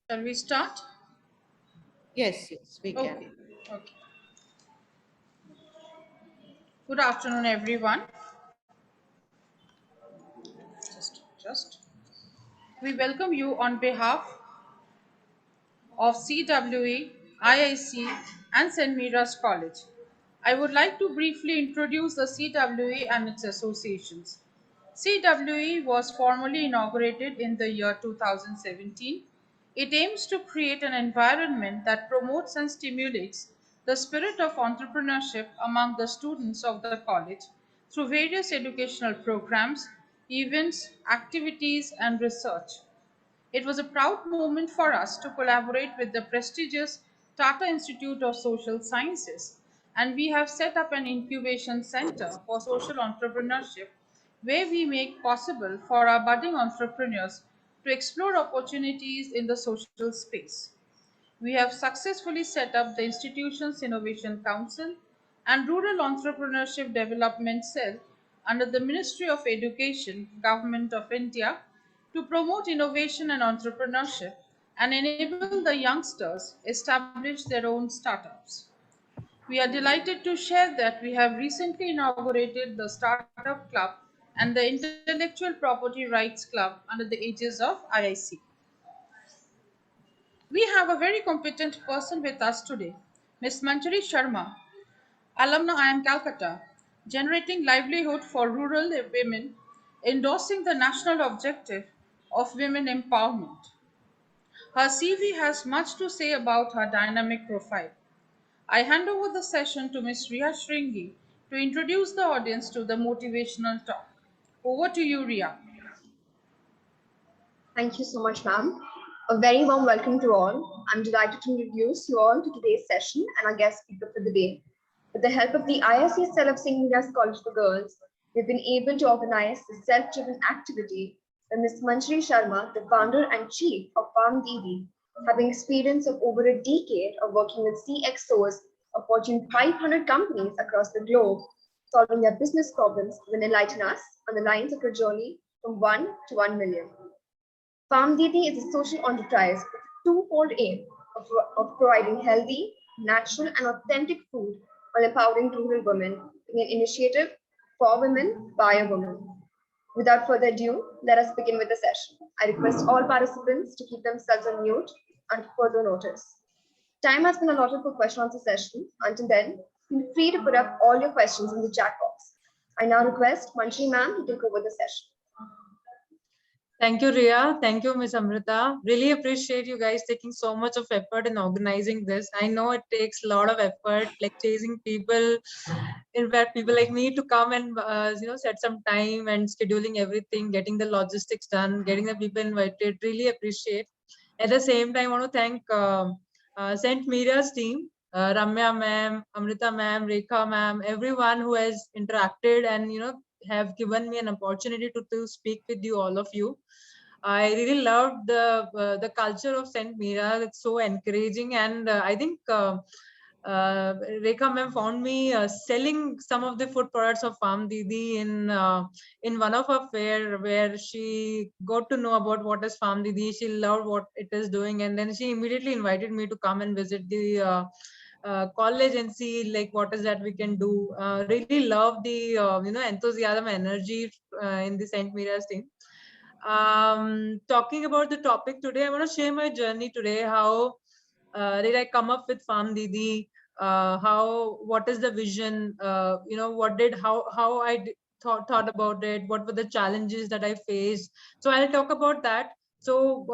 Shall we start? Yes, we can. Okay. Okay. Good afternoon, everyone. Just. We welcome you on behalf of CWE, IIC, and St. Mira's College. I would like to briefly introduce the CWE and its associations. CWE was formally inaugurated in the year 2017. It aims to create an environment that promotes and stimulates the spirit of entrepreneurship among the students of the college through various educational programs, events, activities, and research. It was a proud moment for us to collaborate with the prestigious Tata Institute of Social Sciences, and we have set up an incubation center for social entrepreneurship where we make possible for our budding entrepreneurs to explore opportunities in the social space. We have successfully set up the institution's Innovation Council and Rural Entrepreneurship Development Cell under the Ministry of Education, Government of India, to promote innovation and entrepreneurship and enable the youngsters establish their own startups. We are delighted to share that we have recently inaugurated the Startup Club and the Intellectual Property Rights Club under the aegis of IIC. We have a very competent person with us today, Ms. Manjari Sharma, alumna IIM Calcutta, generating livelihood for rural women, endorsing the national objective of women empowerment. Her CV has much to say about her dynamic profile. I hand over the session to Ms. Ria Shringi to introduce the audience to the motivational talk. Over to you, Ria. Thank you so much, ma'am. A very warm welcome to all. I'm delighted to introduce you all to today's session and our guest speaker for the day. With the help of the IIC cell of St. Mira's College for Girls, we've been able to organize the self-driven activity where Ms. Manjari Sharma, the founder and chief of Farm Didi, having experience of over a decade of working with CXOs of Fortune 500 companies across the globe, solving their business problems, will enlighten us on the lines of her journey from 1 to 1 million. Farm Didi is a social enterprise with a twofold aim of providing healthy, natural, and authentic food while empowering rural women, being an initiative for women by a woman. Without further ado, let us begin with the session. I request all participants to keep themselves on mute until further notice. Time has been allotted for question answer session. Until then, feel free to put up all your questions in the chat box. I now request Manjari ma'am to take over the session. Thank you, Ria. Thank you, Ms. Amrita. Really appreciate you guys taking so much of effort in organizing this. I know it takes a lot of effort, like chasing people, in fact, people like me to come and set some time and scheduling everything, getting the logistics done, getting the people invited. Really appreciate. At the same time, I want to thank St. Mira's team, Ramya ma'am, Amrita ma'am, Rekha ma'am, everyone who has interacted and have given me an opportunity to speak with you, all of you. I really loved the culture of St. Mira. It's so encouraging, and I think Rekha ma'am found me selling some of the food products of Farm Didi in one of her fair, where she got to know about what is Farm Didi. She loved what it is doing, and then she immediately invited me to come and visit the college and see like what is that we can do. Really love the enthusiasm, energy in the St. Mira's team. Talking about the topic today, I want to share my journey today. How did I come up with Farm Didi? What is the vision? How I thought about it? What were the challenges that I faced? So I'll talk about that. So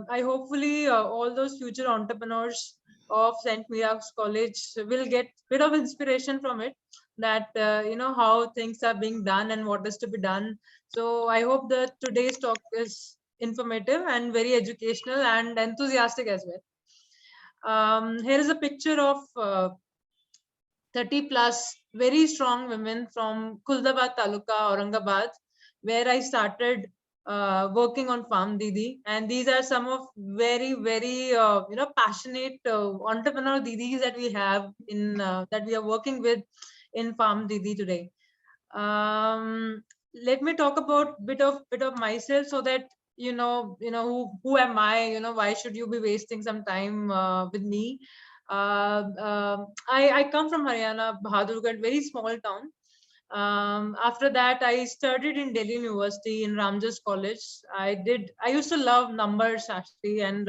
I hopefully all those future entrepreneurs of St. Mira's College will get bit of inspiration from it, that how things are being done and what is to be done. So I hope that today's talk is informative and very educational and enthusiastic as well. Here is a picture of 30 plus very strong women from Kuldabad Taluka, Aurangabad, where I started working on Farm Didi. And these are some of very, very passionate entrepreneur Didis that we have in that we are working with in Farm Didi today. Let me talk about bit of myself so that who am I? Why should you be wasting some time with me? I come from Haryana, Bahadurgarh, very small town. After that, I studied in Delhi University in Ramjas College. I used to love numbers actually, and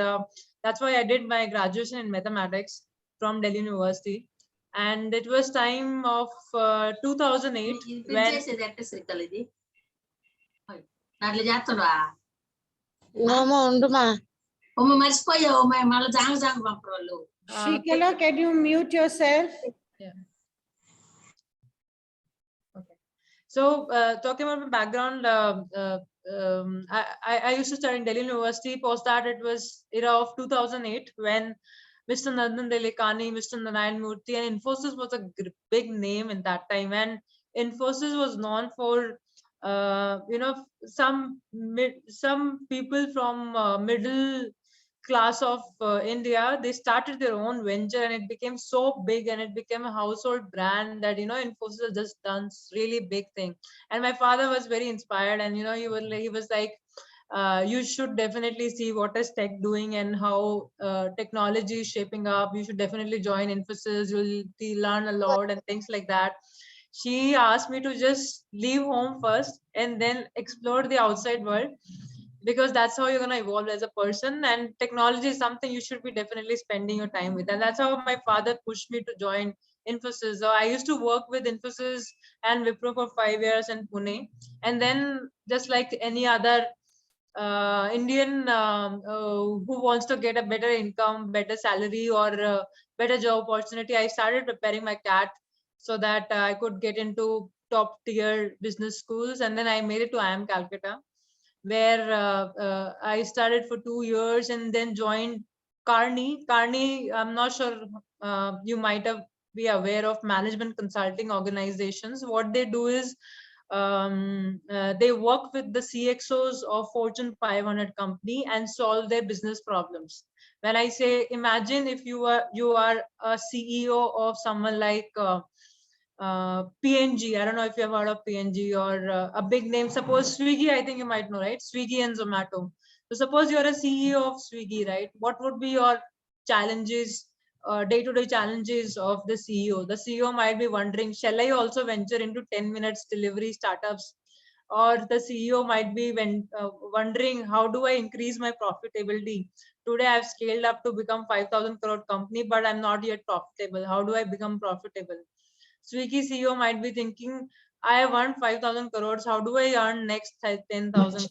that's why I did my graduation in mathematics from Delhi University. And it was time of 2008 when దాంట్లో చేస్తాడా ఓమా ఉండుమా ఓమ మర్చిపోయావు మళ్ళీ జాంగ జాంగ పంపరు వాళ్ళు Shikala, can you mute yourself? Yeah. Okay. So, talking about my background, I used to study in Delhi University. Post that, it was era of 2008 when Mr. Nandan Delekani, Mr. Narayan Murthy, and Infosys was a big name in that time. And Infosys was known for, some people from middle class of India, they started their own venture and it became so big and it became a household brand that, Infosys has just done really big thing. And my father was very inspired and, he was like, you should definitely see what is tech doing and how technology is shaping up. You should definitely join Infosys. You'll learn a lot and things like that. She asked me to just leave home first and then explore the outside world, because that's how you're going to evolve as a person, and technology is something you should be definitely spending your time with. And that's how my father pushed me to join Infosys. So I used to work with Infosys and Wipro for 5 years in Pune, and then just like any other Indian who wants to get a better income, better salary, or better job opportunity, I started preparing my CAT so that I could get into top tier business schools. And then I made it to IIM Calcutta, where I started for 2 years and then joined Carney. Carney, I'm not sure you might have be aware of management consulting organizations. What they do is they work with the CXOs of Fortune 500 company and solve their business problems. When I say, imagine if you are a CEO of someone like PNG. I don't know if you have heard of PNG or a big name. Suppose Swiggy, I think you might know, right? Swiggy and Zomato. So suppose you're a CEO of Swiggy, right? What would be your challenges, day-to-day challenges of the CEO? The CEO might be wondering, shall I also venture into 10 minutes delivery startups? Or the CEO might be wondering, how do I increase my profitability? Today I've scaled up to become 5,000 crore company, but I'm not yet profitable. How do I become profitable? Swiggy CEO might be thinking, I have earned 5,000 crores. How do I earn next 10,000?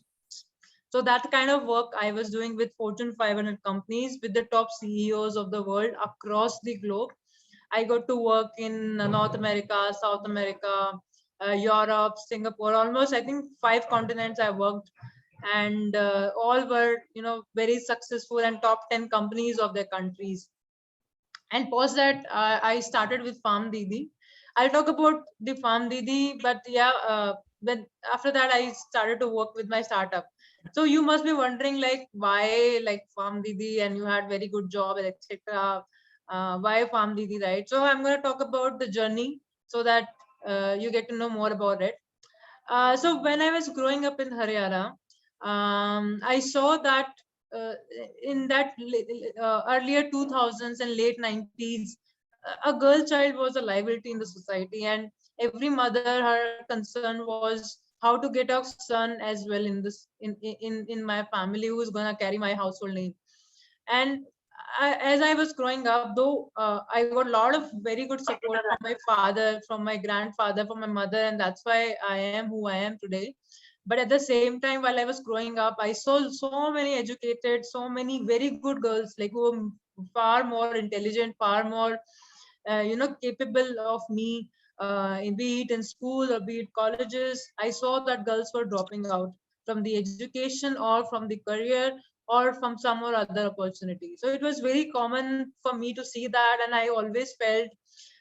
So that kind of work I was doing with Fortune 500 companies, with the top CEOs of the world across the globe. I got to work in North America, South America, Europe, Singapore, almost I think 5 continents I worked, and all were very successful and top 10 companies of their countries. And post that, I started with Farm Didi. I'll talk about the Farm Didi, but yeah, then after that I started to work with my startup. So you must be wondering, like, why like Farm Didi, and you had very good job, etc. Why Farm Didi, right? So I'm going to talk about the journey so that you get to know more about it. So when I was growing up in Haryana, I saw that uh, in that earlier 2000s and late 90s, a girl child was a liability in the society, and every mother, her concern was how to get a son as well in this in my family who is going to carry my household name. And as I was growing up, though, I got a lot of very good support from my father, from my grandfather, from my mother, and that's why I am who I am today. But at the same time, while I was growing up, I saw so many educated, so many very good girls, like who were far more intelligent, far more, capable of me, be it in school or be it colleges. I saw that girls were dropping out from the education or from the career or from some or other opportunity. So it was very common for me to see that, and I always felt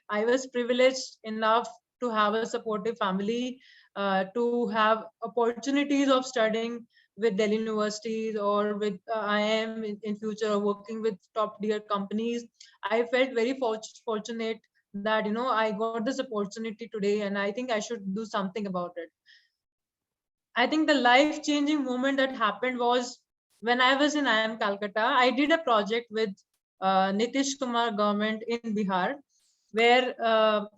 I was privileged enough to have a supportive family, to have opportunities of studying with Delhi universities or with IIM in future, or working with top tier companies. I felt very fortunate that I got this opportunity today, and I think I should do something about it. I think the life-changing moment that happened was when I was in IIM Calcutta. I did a project with Nitish Kumar government in Bihar, where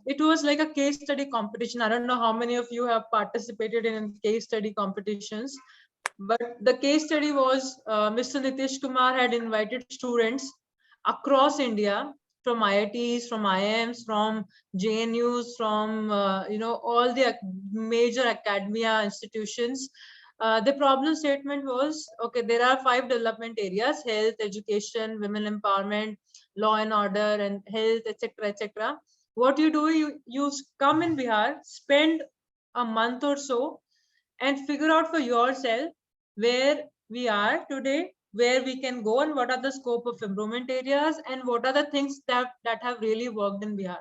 it was like a case study competition. I don't know how many of you have participated in case study competitions, but the case study was Mr. Nitish Kumar had invited students across India from IITs, from IIMs, from JNUs, from all the major academia institutions. The problem statement was, okay, there are 5 development areas: health, education, women empowerment, law and order, and health, etc., etc. What you do, you come in Bihar, spend a month or so, and figure out for yourself where we are today, where we can go, and what are the scope of improvement areas, and what are the things that have really worked in Bihar.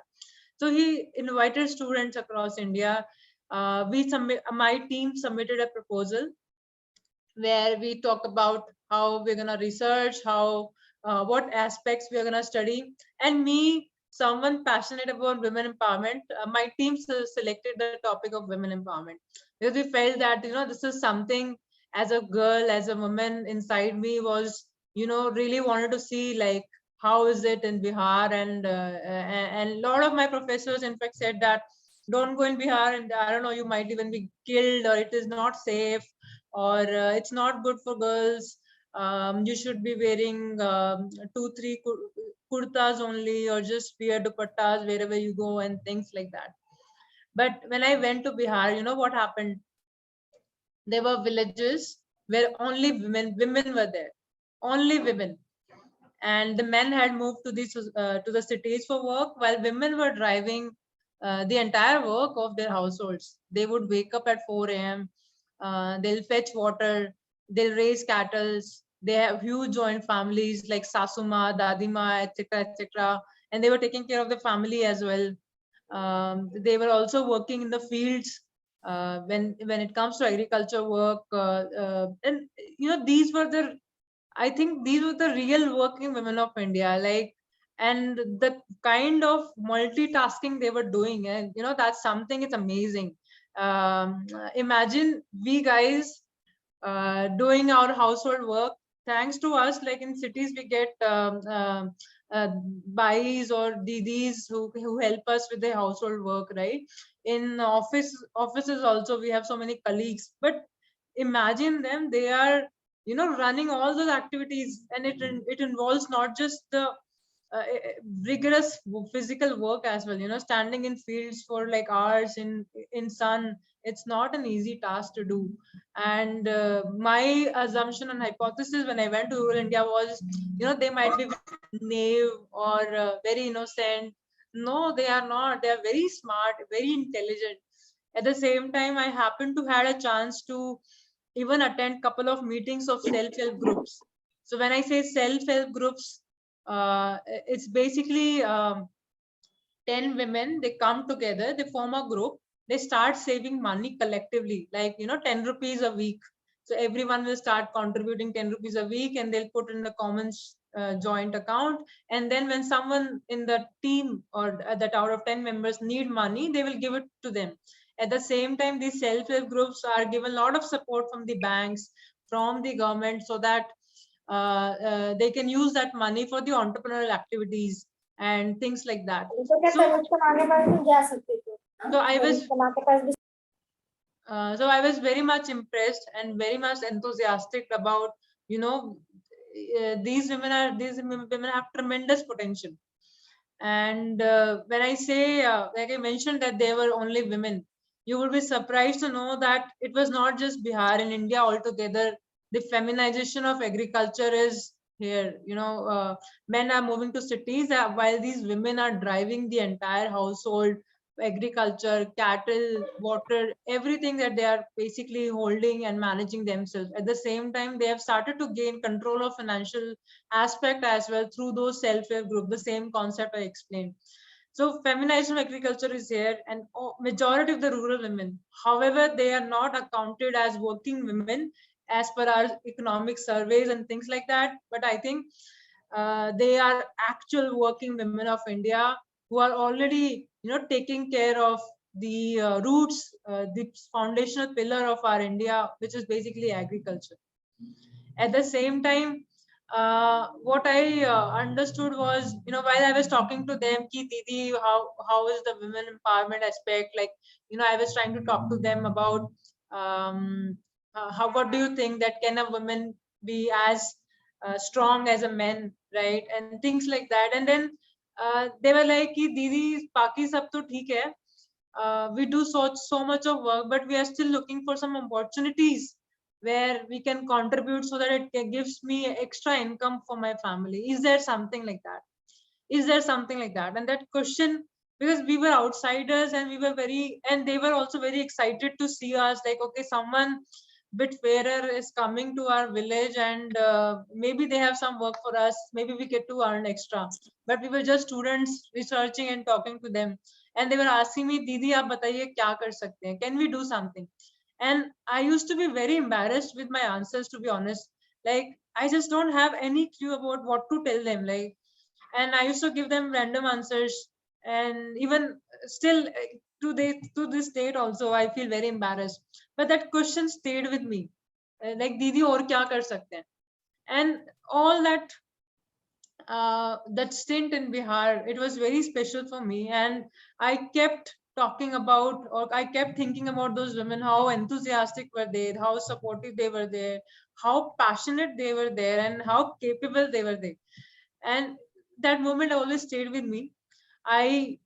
So he invited students across India. My team submitted a proposal where we talk about how we're going to research, how what aspects we are going to study. And me, someone passionate about women empowerment, my team selected the topic of women empowerment, because we felt that this is something, as a girl, as a woman inside me, was really wanted to see, like, how is it in Bihar. And a lot of my professors in fact said that don't go in Bihar, and I don't know, you might even be killed, or it is not safe, or it's not good for girls. You should be wearing 2 3 kurtas only, or just wear dupattas wherever you go, and things like that. But when I went to Bihar, you know what happened? There were villages where only women were there, only women, and the men had moved to the cities for work, while women were driving the entire work of their households. They would wake up at 4 a.m. They'll fetch water, they'll raise cattle. They have huge joint families like Sasuma, Dadima, etc., etc., and they were taking care of the family as well. They were also working in the fields when it comes to agriculture work, and these were the, I think these were the real working women of India, like, and the kind of multitasking they were doing, and that's something, it's amazing. Imagine we guys doing our household work. Thanks to us, like in cities, we get bais or didis who help us with the household work, right? In offices also, we have so many colleagues, but imagine them, they are running all those activities, and it involves not just the rigorous physical work as well, standing in fields for like hours in sun. It's not an easy task to do. And my assumption and hypothesis when I went to rural India was, they might be naive or very innocent. No, they are not. They are very smart, very intelligent. At the same time, I happened to had a chance to even attend couple of meetings of self-help groups. So when I say self-help groups, it's basically 10 women, they come together, they form a group, they start saving money collectively, like 10 rupees a week. So everyone will start contributing 10 rupees a week, and they'll put in a common joint account. And then when someone in the team or that out of 10 members need money, they will give it to them. At the same time, these self-help groups are given a lot of support from the banks, from the government, so that they can use that money for the entrepreneurial activities and things like that. So I was very much impressed and very much enthusiastic about, these women have tremendous potential. And when I say, like I mentioned, that they were only women, you will be surprised to know that it was not just Bihar. In India altogether, the feminization of agriculture is here. Men are moving to cities, while these women are driving the entire household, agriculture, cattle, water, everything that they are basically holding and managing themselves. At the same time, they have started to gain control of financial aspect as well through those self-help group, the same concept I explained. So feminization of agriculture is here, and majority of the rural women, however, they are not accounted as working women as per our economic surveys and things like that. But I think they are actual working women of India, who are already taking care of the roots, the foundational pillar of our India, which is basically agriculture. At the same time, what I understood was, while I was talking to them, ki Didi, how is the women empowerment aspect? Like, I was trying to talk to them about what do you think that can a woman be as strong as a man, right? And things like that. And then they were like, ki Didi, Paki sab to theek hai. We do so much of work, but we are still looking for some opportunities where we can contribute so that gives me extra income for my family. Is there something like that? Is there something like that? And that question, because we were outsiders and they were also very excited to see us, like, okay, someone bit fairer is coming to our village, and maybe they have some work for us, maybe we get to earn extra. But we were just students researching and talking to them, and they were asking me, Didi, aap bataiye kya kar sakte hain, can we do something? And I used to be very embarrassed with my answers, to be honest. Like, I just don't have any clue about what to tell them. Like, and I used to give them random answers, and even still to this date also I feel very embarrassed. But that question stayed with me, like, Didi, aur kya kar sakte hain? And all that stint in Bihar, it was very special for me, and I kept talking about, or I kept thinking about those women, how enthusiastic were they, how supportive they were there, how passionate they were there, and how capable they were there. And that moment always stayed with me. I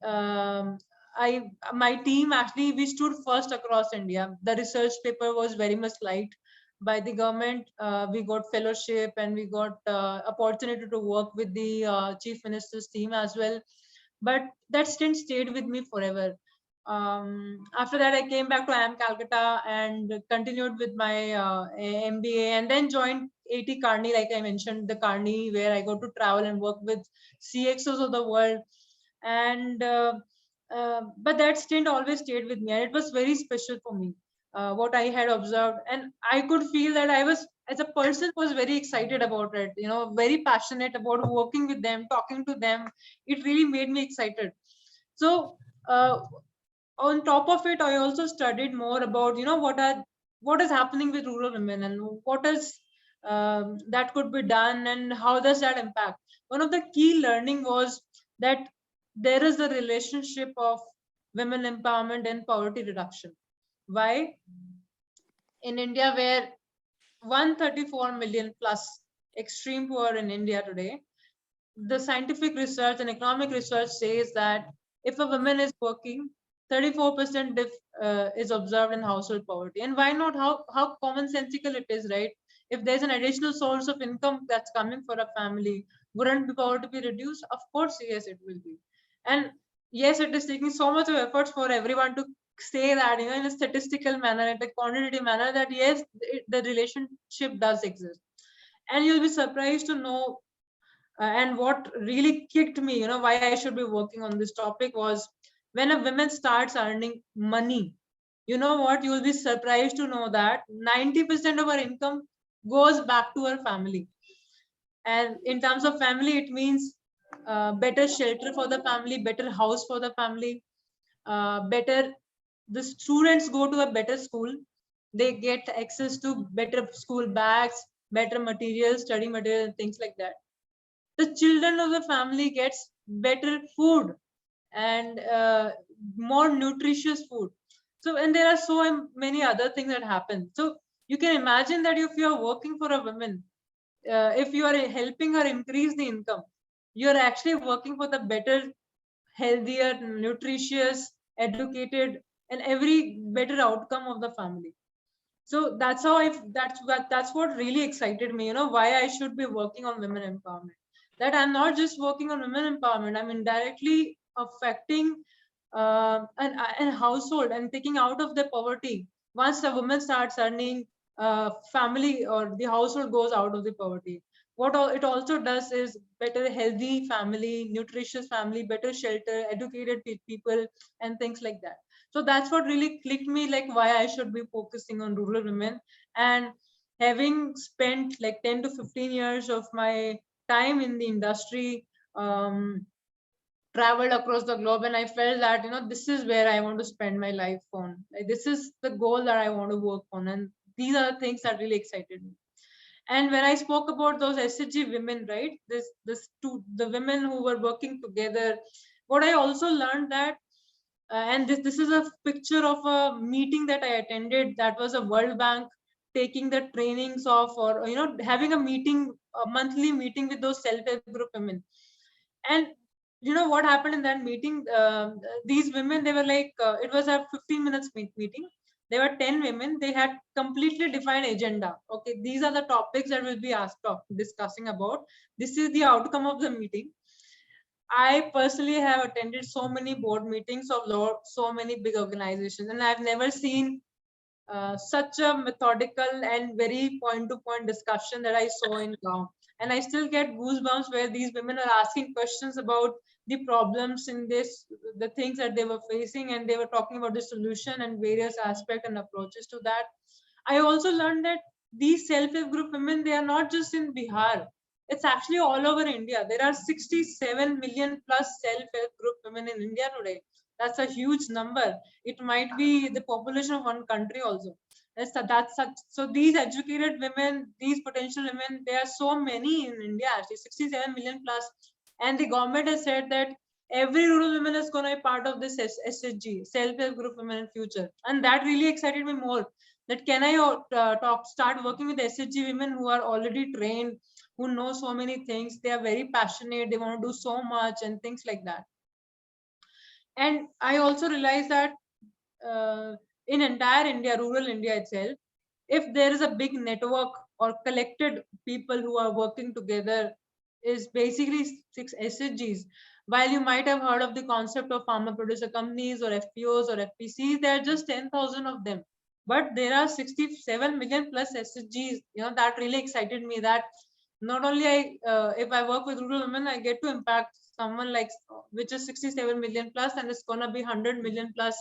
my team, actually, we stood first across India. The research paper was very much liked by the government. We got fellowship, and we got opportunity to work with the chief minister's team as well. But that stint stayed with me forever. After that, I came back to IIM Calcutta and continued with my MBA, and then joined AT Kearney, like I mentioned, the Kearney, where I got to travel and work with CXOs of the world. And but that stint always stayed with me, and it was very special for me, what I had observed. And I could feel that I was, as a person, was very excited about it, very passionate about working with them, talking to them. It really made me excited. So on top of it, I also studied more about, what is happening with rural women, and what is that could be done, and how does that impact. One of the key learning was that there is a relationship of women empowerment and poverty reduction. Why? In India, where 134 million plus extreme poor in India today, the scientific research and economic research says that if a woman is working, 34% is observed in household poverty. And why not? How commonsensical it is, right? If there's an additional source of income that's coming for a family, wouldn't the poverty be reduced? Of course, yes, it will be. And yes, it is taking so much of efforts for everyone to say that, in a statistical manner, in a quantitative manner, that yes, the relationship does exist. And you'll be surprised to know, and what really kicked me, why I should be working on this topic, was when a woman starts earning money, you know what, you will be surprised to know that 90% of her income goes back to her family. And in terms of family, it means better shelter for the family, better house for the family, better, the students go to a better school, they get access to better school bags, better materials, study material, and things like that. The children of the family gets better food, and more nutritious food. So, and there are so many other things that happen. So you can imagine that if you are working for a woman, if you are helping her increase the income, you are actually working for the better, healthier, nutritious, educated, and every better outcome of the family. So that's how that's what really excited me, why I should be working on women empowerment. That I'm not just working on women empowerment, I'm indirectly affecting an household and taking out of the poverty. Once a woman starts earning, family or the household goes out of the poverty. What all it also does is better healthy family, nutritious family, better shelter, educated people, and things like that. So that's what really clicked me, like why I should be focusing on rural women. And having spent like 10 to 15 years of my time in the industry, um, traveled across the globe, and I felt that, this is where I want to spend my life on. Like, this is the goal that I want to work on, and these are the things that really excited me. And when I spoke about those SHG women, right, the women who were working together, what I also learned that, and this is a picture of a meeting that I attended. That was a World Bank taking the trainings of, or having a meeting, a monthly meeting with those self-help group women. And what happened in that meeting? These women, they were like, it was a 15 minutes meeting. There were 10 women. They had completely defined agenda. Okay, these are the topics that we'll be discussing about. This is the outcome of the meeting. I personally have attended so many board meetings of so many big organizations, and I've never seen such a methodical and very point-to-point discussion that I saw in Gaon. And I still get goosebumps where these women are asking questions about the problems in this, the things that they were facing, and they were talking about the solution and various aspects and approaches to that. I also learned that these self-help group women, they are not just in Bihar. It's actually all over India. There are 67 million plus self-help group women in India today. That's a huge number. It might be the population of one country also. So these educated women, these potential women, there are so many in India, actually 67 million plus. And the government has said that every rural woman is going to be part of this SHG, self-help group women in future. And that really excited me more. That can I start working with SHG women who are already trained, who know so many things. They are very passionate. They want to do so much and things like that. And I also realized that in entire India, rural India itself, if there is a big network or collected people who are working together, is basically 6 SHGs. While you might have heard of the concept of farmer producer companies or FPOs or FPCs, there are just 10,000 of them. But there are 67 million plus SHGs. That really excited me, that not only if I work with rural women, I get to impact someone like, which is 67 million plus, and it's gonna be 100 million plus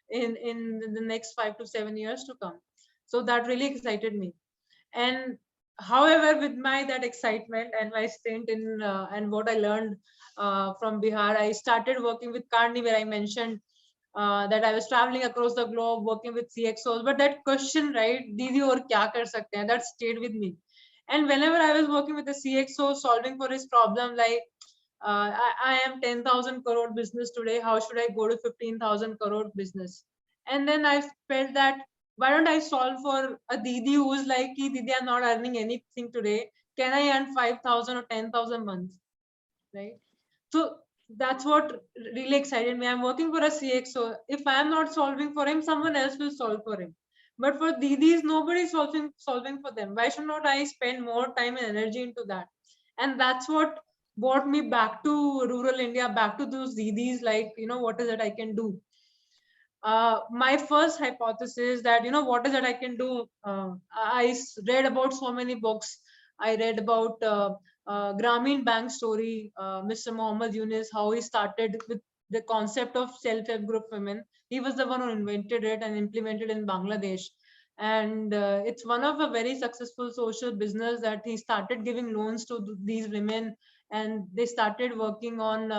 in the next 5 to 7 years to come. So that really excited me. And however, with that excitement and my stint in and what I learned from Bihar, I started working with Carney, where I mentioned that I was traveling across the globe working with CXOs. But that question, right, Didi aur kya kar sakte hain, that stayed with me. And whenever I was working with a CXO solving for his problem, like I am 10,000 crore business today, how should I go to 15,000 crore business? And then I felt that, why don't I solve for a Didi who's like, Didi, I'm not earning anything today. Can I earn 5,000 or 10,000 months? Right? So that's what really excited me. I'm working for a CXO. If I'm not solving for him, someone else will solve for him. But for Didis, nobody's solving for them. Why should not I spend more time and energy into that? And that's what brought me back to rural India, back to those Didis, like, what is it I can do? My first hypothesis that, what is it I can do? I read about so many books. I read about Grameen Bank story, Mr. Mohammed Yunus, how he started with the concept of self-help group women. He was the one who invented it and implemented in Bangladesh. And it's one of a very successful social business that he started giving loans to these women, and they started working on,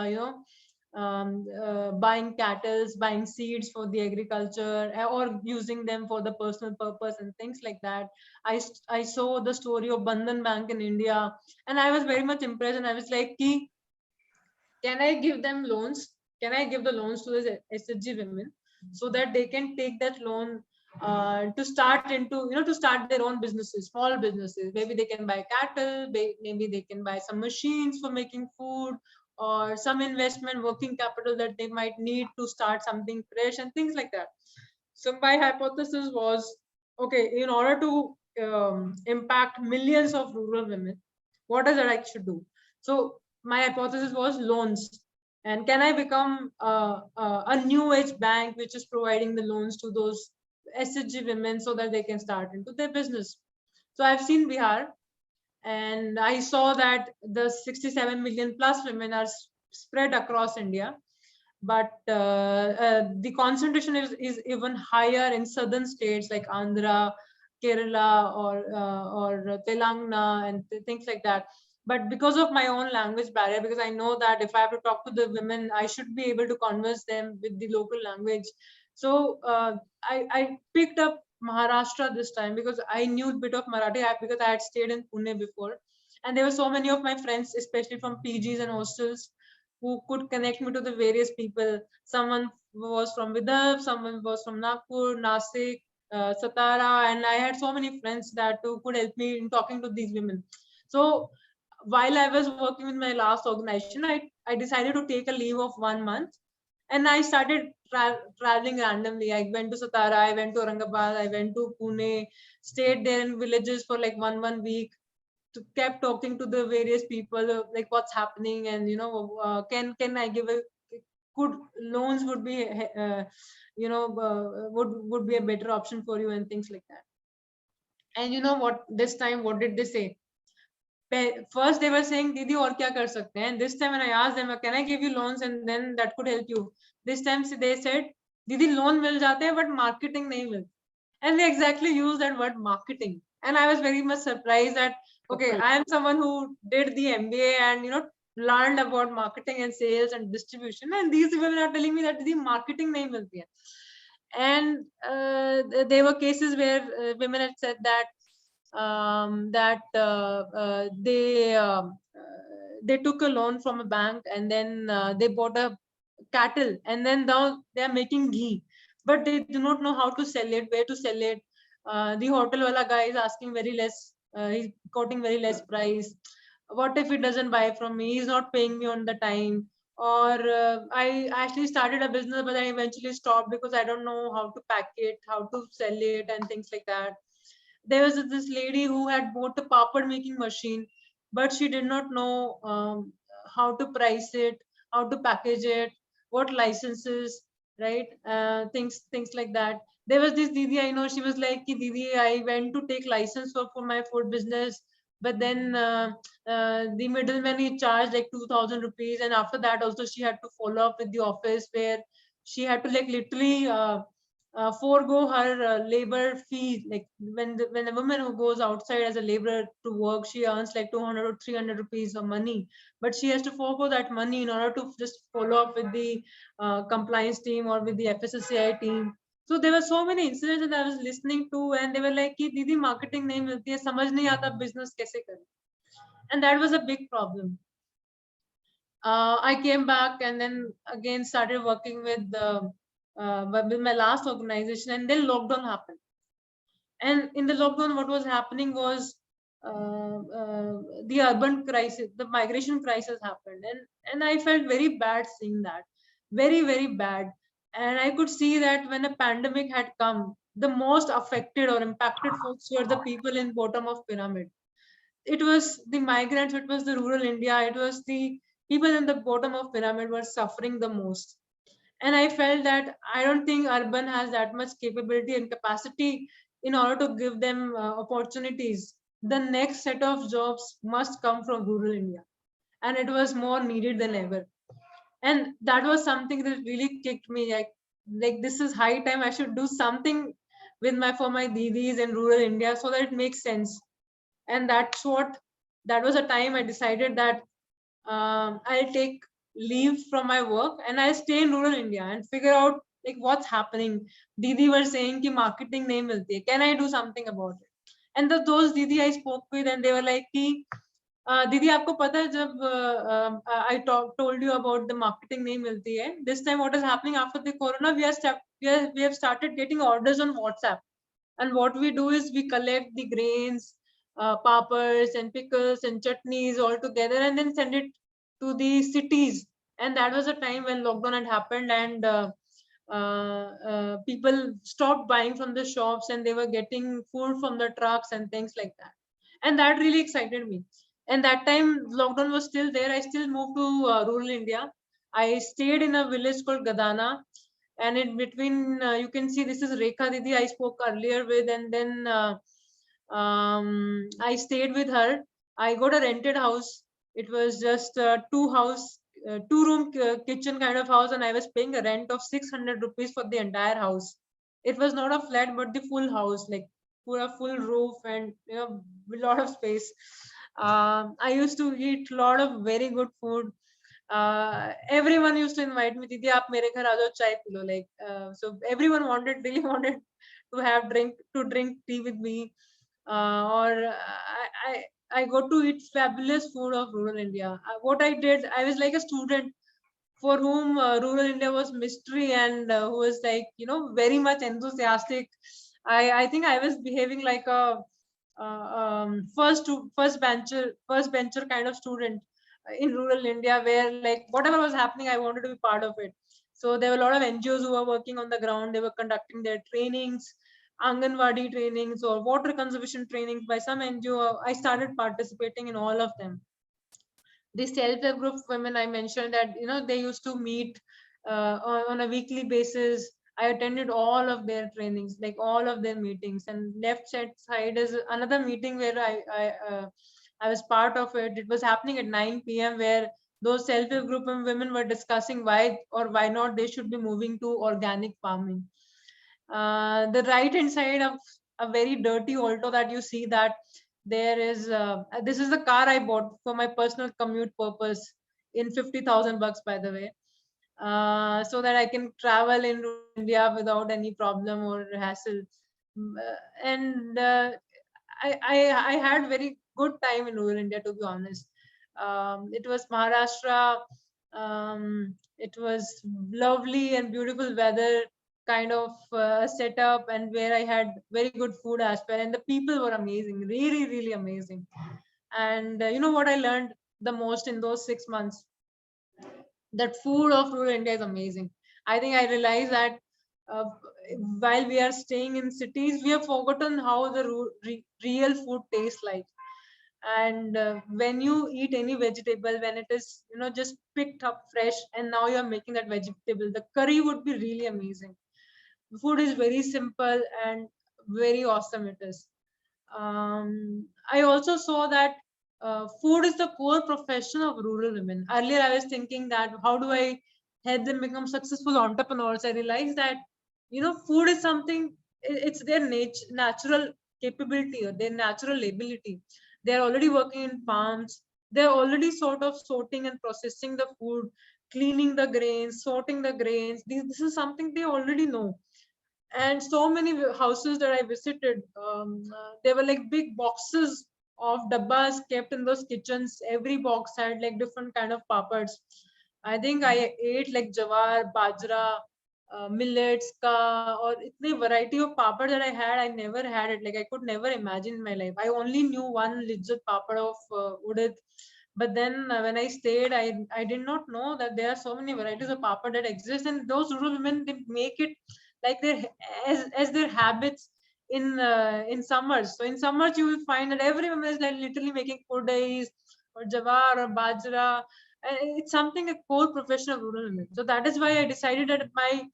buying cattle, buying seeds for the agriculture, or using them for the personal purpose and things like that. I saw the story of Bandhan Bank in India, and I was very much impressed. And I was like, can I give them loans? Can I give the loans to the SHG women so that they can take that loan to start to start their own businesses, small businesses? Maybe they can buy cattle, maybe they can buy some machines for making food, or some investment working capital that they might need to start something fresh and things like that. So my hypothesis was, okay, in order to impact millions of rural women, what is that I should do? So my hypothesis was loans. And can I become a new age bank which is providing the loans to those SHG women so that they can start into their business? So I've seen Bihar, and I saw that the 67 million plus women are spread across India, but the concentration is even higher in southern states like Andhra, Kerala, or Telangana, and things like that. But because of my own language barrier, because I know that if I have to talk to the women, I should be able to converse them with the local language. So I picked up Maharashtra this time because I knew a bit of Marathi because I had stayed in Pune before. And there were so many of my friends, especially from PGs and hostels, who could connect me to the various people. Someone was from Vidarbha, someone was from Nagpur, Nasik, Satara, and I had so many friends that who could help me in talking to these women. So while I was working with my last organization, I decided to take a leave of 1 month, and I started traveling randomly. I went to Satara, I went to Aurangabad, I went to Pune, stayed there in villages for like one week, kept talking to the various people, like what's happening, and can I give a good loans would be would be a better option for you and things like that. And you know what, this time what did they say? First they were saying didi aur kya kar sakte hain, and this time when I asked them can I give you loans and then that could help you, this time they said didi loan mil jate hain but marketing nahi milti. And they exactly use that word marketing, and I was very much surprised that okay, I am someone who did the MBA and learned about marketing and sales and distribution, and these women are telling me that the marketing nahi milti hai. And there were cases where women had said that they took a loan from a bank, and then they bought a cattle, and then now they are making ghee, but they do not know how to sell it, where to sell it. The hotel wala guy is asking very less, he's quoting very less price. What if he doesn't buy from me, he's not paying me on the time? Or I actually started a business, but I eventually stopped because I don't know how to pack it, how to sell it, and things like that. There was this lady who had bought a papad making machine, but she did not know how to price it, how to package it, what licenses, right? Things like that. There was this Didi I know, she was like, "Ki Didi, I went to take license for my food business, but then the middleman he charged like 2,000 rupees, and after that also she had to follow up with the office where she had to like literally forego her labor fee. Like when a woman who goes outside as a laborer to work, she earns like 200 or 300 rupees of money, but she has to forego that money in order to just follow up with the compliance team or with the FSSAI team. So there were so many incidents that I was listening to, and they were like, "Ki didi marketing nahi milti hai, samajh nahi aata business kaise kare," and that was a big problem. I came back and then again started working with my last organization, and then lockdown happened. And in the lockdown, what was happening was the urban crisis, the migration crisis happened, and I felt very bad seeing that, very bad. And I could see that when a pandemic had come, the most affected or impacted folks were the people in bottom of pyramid. It was the migrants, it was the rural India, it was the people in the bottom of pyramid were suffering the most. And I felt that I don't think urban has that much capability and capacity in order to give them opportunities. The next set of jobs must come from rural India, and it was more needed than ever. And that was something that really kicked me, like this is high time I should do something with my for my didis in rural India so that it makes sense. And that was a time I decided that I'll take leave from my work and I'll stay in rural India and figure out like what's happening. Didi were saying ki marketing nahi milti hai. Can I do something about it? And those Didi I spoke with, and they were like ki Didi आपको पता है जब told you about the marketing nahi milti hai. This time what is happening after the corona, we have started getting orders on WhatsApp. And what we do is we collect the grains, papads and pickles and chutneys all together and then send it to the cities. And that was a time when lockdown had happened, and people stopped buying from the shops and they were getting food from the trucks and things like that. And that really excited me. And that time lockdown was still there. I still moved to rural India. I stayed in a village called Gadana, and in between you can see this is Rekha Didi I spoke earlier with, and then I stayed with her. I got a rented house. It was just a two room kitchen kind of house, and I was paying a rent of 600 rupees for the entire house. It was not a flat but the full house, like for a full roof and a lot of space. I used to eat a lot of very good food. Everyone used to invite me, Didi, aap mere ghar aa jao, chai pi lo. Like, so everyone really wanted to drink tea with me. Or I got to eat fabulous food of rural India. What I did, I was like a student for whom rural India was mystery, and who was like, very much enthusiastic. I think I was behaving like a first bencher kind of student in rural India, where like whatever was happening, I wanted to be part of it. So there were a lot of NGOs who were working on the ground. They were conducting their trainings, Anganwadi trainings or water conservation trainings by some NGO. I started participating in all of them. The self-help group women I mentioned, that they used to meet on a weekly basis. I attended all of their trainings, like all of their meetings. And left side is another meeting where I was part of it. It was happening at 9 p.m. where those self-help group women were discussing why or why not they should be moving to organic farming. The right hand side of a very dirty alto that you see, that there is this is the car I bought for my personal commute purpose in 50,000 bucks, by the way, so that I can travel in India without any problem or hassle. And I had very good time in rural India, to be honest. It was Maharashtra. It was lovely and beautiful weather kind of setup, and where I had very good food as well, and the people were amazing, really, really amazing. And you know what I learned the most in those 6 months? That food of rural India is amazing. I think I realized that uh, while we are staying in cities, we have forgotten how the real food tastes like. And when you eat any vegetable, when it is just picked up fresh, and now you're making that vegetable, the curry would be really amazing. The food is very simple and very awesome it is. I also saw that food is the core profession of rural women. Earlier, I was thinking that how do I help them become successful entrepreneurs? I realized that food is something. It's their natural capability or their natural ability. They're already working in farms. They're already sort of sorting and processing the food, cleaning the grains, sorting the grains. This is something they already know. And so many houses that I visited, there were like big boxes of dabbas kept in those kitchens. Every box had like different kind of papads. I think I ate like jawar, bajra, millets ka, or itne variety of papad that I had. I never had it. Like I could never imagine in my life. I only knew one legit papad of udit. But then when I stayed, I did not know that there are so many varieties of papad that exist, and those rural women, they make it like their as their habits in summers. So in summers, you will find that every woman is like literally making pudais or jawar or bajra. And it's something a core profession of rural women. So that is why I decided that my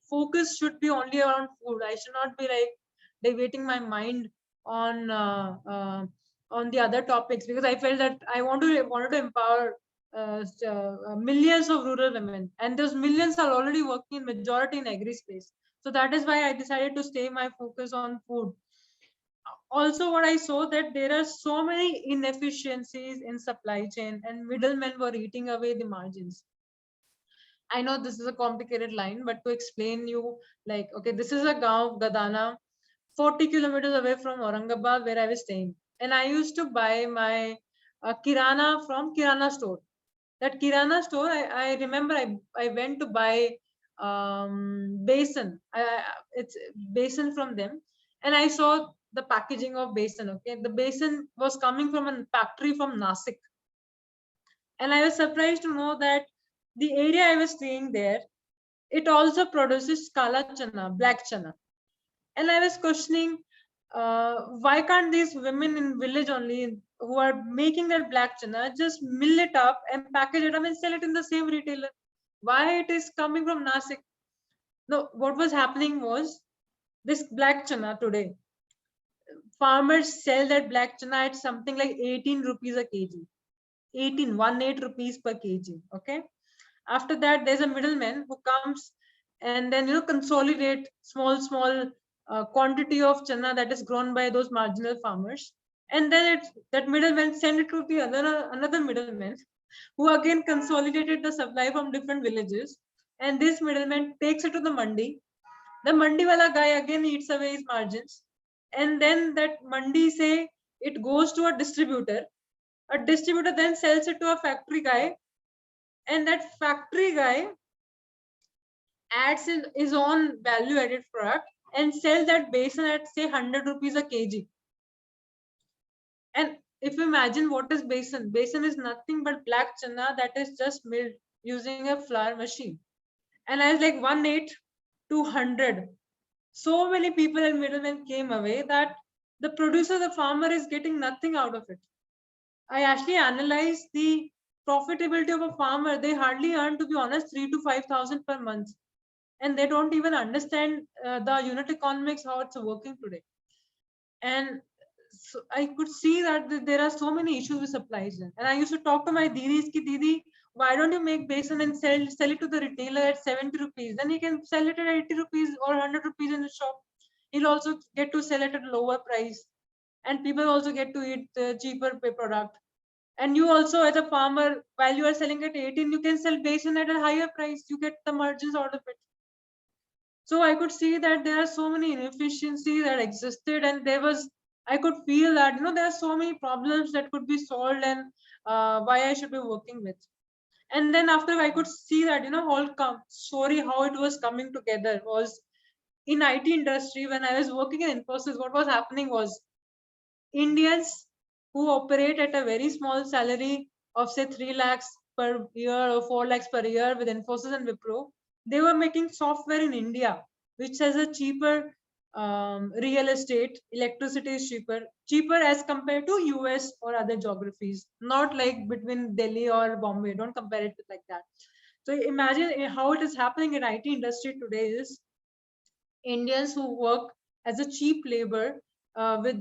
focus should be only around food. I should not be like deviating my mind on on the other topics, because I felt that I wanted to empower millions of rural women, and those millions are already working in majority in agri space. So that is why I decided to stay my focus on food. Also, what I saw, that there are so many inefficiencies in supply chain, and middlemen were eating away the margins. I know this is a complicated line, but to explain you, like, okay, this is a Gaon Gadana, 40 kilometers away from Aurangabad, where I was staying. And I used to buy my kirana from kirana store. That kirana store, I remember I went to buy basin. It's basin from them. And I saw the packaging of basin. Okay. The basin was coming from a factory from Nasik. And I was surprised to know that the area I was staying there, it also produces kala chana, black chana. And I was questioning, why can't these women in village only who are making that black chana just mill it up and package it up and sell it in the same retailer? Why it is coming from Nasik? No, what was happening was, this black chana today, farmers sell that black chana at something like 18 rupees a kg. 18 rupees per kg. Okay. After that, there's a middleman who comes and then consolidate small quantity of chana that is grown by those marginal farmers, and then that middleman sent it to the another middleman, who again consolidated the supply from different villages, and this middleman takes it to the mandi. The mandi wala guy again eats away his margins, and then that mandi say it goes to a distributor. A distributor then sells it to a factory guy, and that factory guy adds in his own value added product and sell that besan at say 100 rupees a kg. And if you imagine what is besan is nothing but black chana that is just milled using a flour machine. And I was like 1/8 to 100. So many people and middlemen came away that the producer, the farmer, is getting nothing out of it. I actually analyzed the profitability of a farmer. They hardly earn, to be honest, 3,000 to 5,000 per month, and they don't even understand the unit economics, how it's working today. And so I could see that there are so many issues with supply chain. And I used to talk to my didis ki didi, why don't you make besan and sell it to the retailer at 70 rupees? Then he can sell it at 80 rupees or 100 rupees in the shop. He'll also get to sell it at a lower price, and people also get to eat the cheaper product. And you also, as a farmer, while you are selling at 18, you can sell besan at a higher price. You get the margins out of it. So I could see that there are so many inefficiencies that existed, and I could feel that there are so many problems that could be solved, and why I should be working with. And then after I could see that whole story, how it was coming together was in IT industry. When I was working in Infosys, what was happening was Indians who operate at a very small salary of say 3 lakhs per year or 4 lakhs per year with Infosys and Wipro, they were making software in India, which has a cheaper real estate, electricity is cheaper as compared to US or other geographies, not like between Delhi or Bombay. Don't compare it like that. So imagine how it is happening in IT industry today is Indians who work as a cheap labor with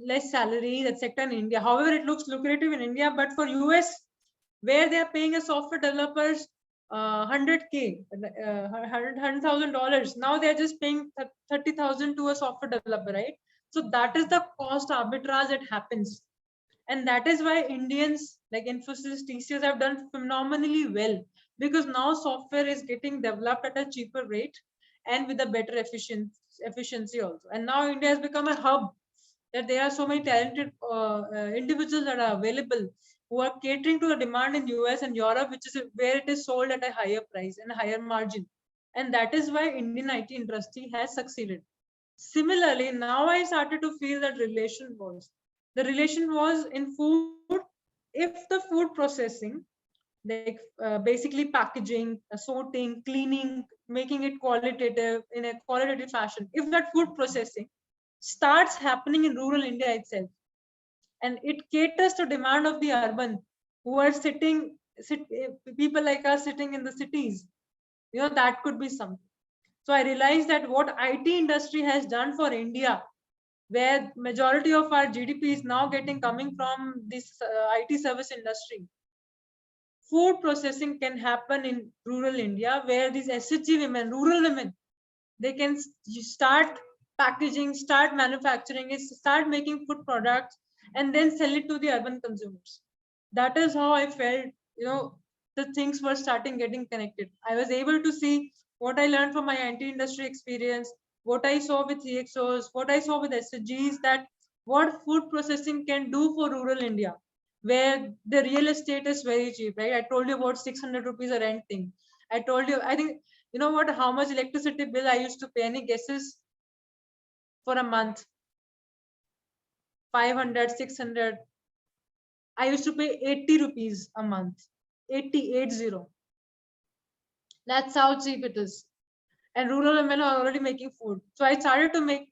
less salary, that sector in India. However, it looks lucrative in India, but for US, where they are paying a software developers 100K, $100,000. Now they are just paying 30,000 to a software developer, right? So that is the cost arbitrage that happens. And that is why Indians like Infosys, TCS have done phenomenally well, because now software is getting developed at a cheaper rate and with a better efficiency also. And now India has become a hub, that there are so many talented individuals that are available who are catering to the demand in US and Europe, which is where it is sold at a higher price and a higher margin. And that is why Indian IT industry has succeeded. Similarly, now I started to feel that the relation was in food. If the food processing, like basically packaging, sorting, cleaning, making it qualitative in a qualitative fashion, if that food processing starts happening in rural India itself, and it caters to demand of the urban who are people like us sitting in the cities, that could be something. So I realized that what IT industry has done for India, where majority of our GDP is now coming from this IT service industry, food processing can happen in rural India, where these SHG women, rural women, they can start packaging, start manufacturing, start making food products, and then sell it to the urban consumers. That is how I felt, the things were starting getting connected. I was able to see what I learned from my anti-industry experience, what I saw with CXOs, what I saw with SHGs, that what food processing can do for rural India, where the real estate is very cheap, right? I told you about 600 rupees a rent thing. I told you, I think, how much electricity bill I used to pay? Any guesses for a month? 500, 600. I used to pay 80 rupees a month. 80. That's how cheap it is. And rural women are already making food. So I started to make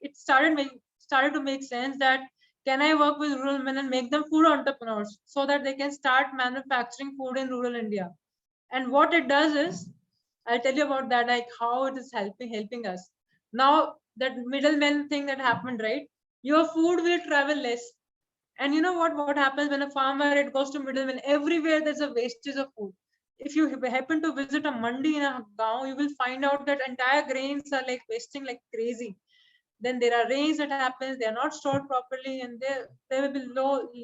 sense that can I work with rural women and make them food entrepreneurs so that they can start manufacturing food in rural India. And what it does is, I'll tell you about that, like how it is helping us. Now that middleman thing that happened, right? Your food will travel less. And you know what happens when a farmer, it goes to middleman, everywhere there's a wastage of food. If you happen to visit a mandi in a gaon, you will find out that entire grains are like wasting like crazy. then there are rains that happens, they are not stored properly, and there will be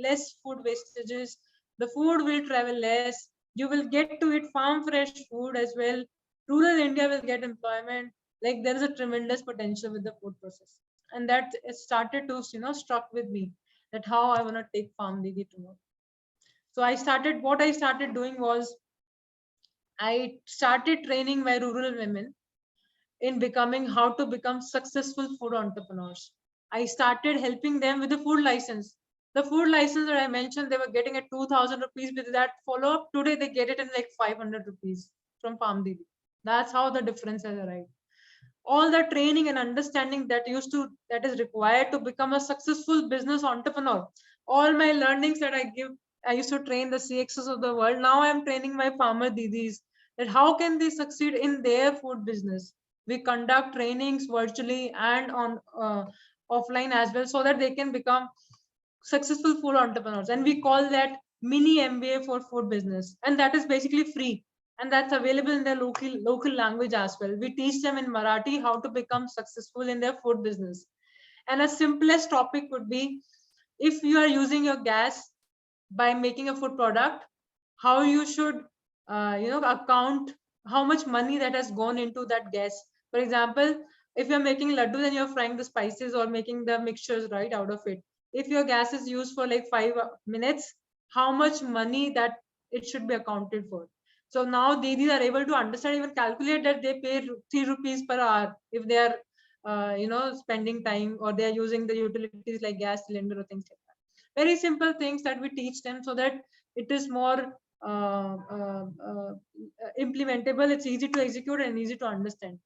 less food wastages. The food will travel less. You will get to eat farm fresh food as well. Rural India will get employment. Like there is a tremendous potential with the food process, and that it started to struck with me that how I want to take Farm Didi tomorrow. So what I started doing was I started training my rural women in becoming how to become successful food entrepreneurs. I started helping them with the food license. The food license that I mentioned, they were getting at 2,000 rupees. With that follow up, today they get it in like 500 rupees from Farm Didi. That's how the difference has arrived. All the training and understanding that is required to become a successful business entrepreneur. All my learnings that I give, I used to train the CXOs of the world. Now I'm training my farmer didis that how can they succeed in their food business. We conduct trainings virtually and on offline as well, so that they can become successful food entrepreneurs, and we call that mini MBA for food business, and that is basically free, and that's available in their local language as well. We teach them in Marathi how to become successful in their food business. And a simplest topic would be, if you are using your gas by making a food product, how you should account how much money that has gone into that gas. For example, if you're making laddus and you're frying the spices or making the mixtures right out of it, if your gas is used for like 5 minutes, how much money that it should be accounted for. So now these are able to understand, even calculate that they pay 3 rupees per hour if they are spending time, or they are using the utilities like gas cylinder or things like that. Very simple things that we teach them, so that it is more implementable, it's easy to execute and easy to understand.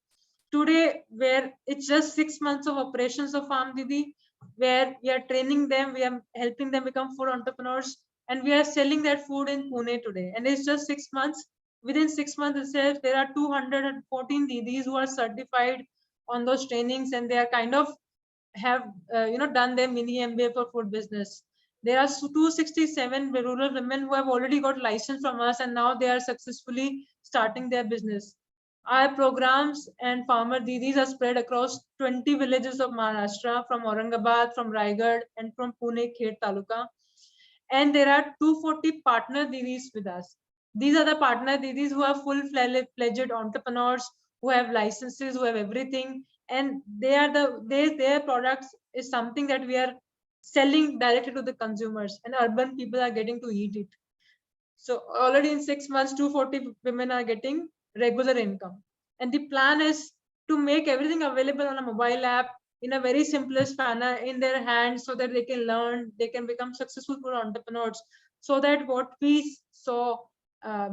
Today, where it's just 6 months of operations of Farm Didi, where we are training them, we are helping them become food entrepreneurs, and we are selling that food in Pune today. And it's just 6 months. Within 6 months itself, there are 214 Didis who are certified on those trainings, and they are kind of have done their mini MBA for food business. There are 267 rural women who have already got license from us, and now they are successfully starting their business. Our programs and farmer didis are spread across 20 villages of Maharashtra, from Aurangabad, from Raigad, and from Pune, Khed Taluka. And there are 240 partner didis with us. These are the partner didis who are full-fledged entrepreneurs, who have licenses, who have everything, and their products is something that we are selling directly to the consumers, and urban people are getting to eat it. So already in 6 months, 240 women are getting regular income. And the plan is to make everything available on a mobile app in a very simplest manner in their hands, so that they can learn, they can become successful food entrepreneurs. So that what we saw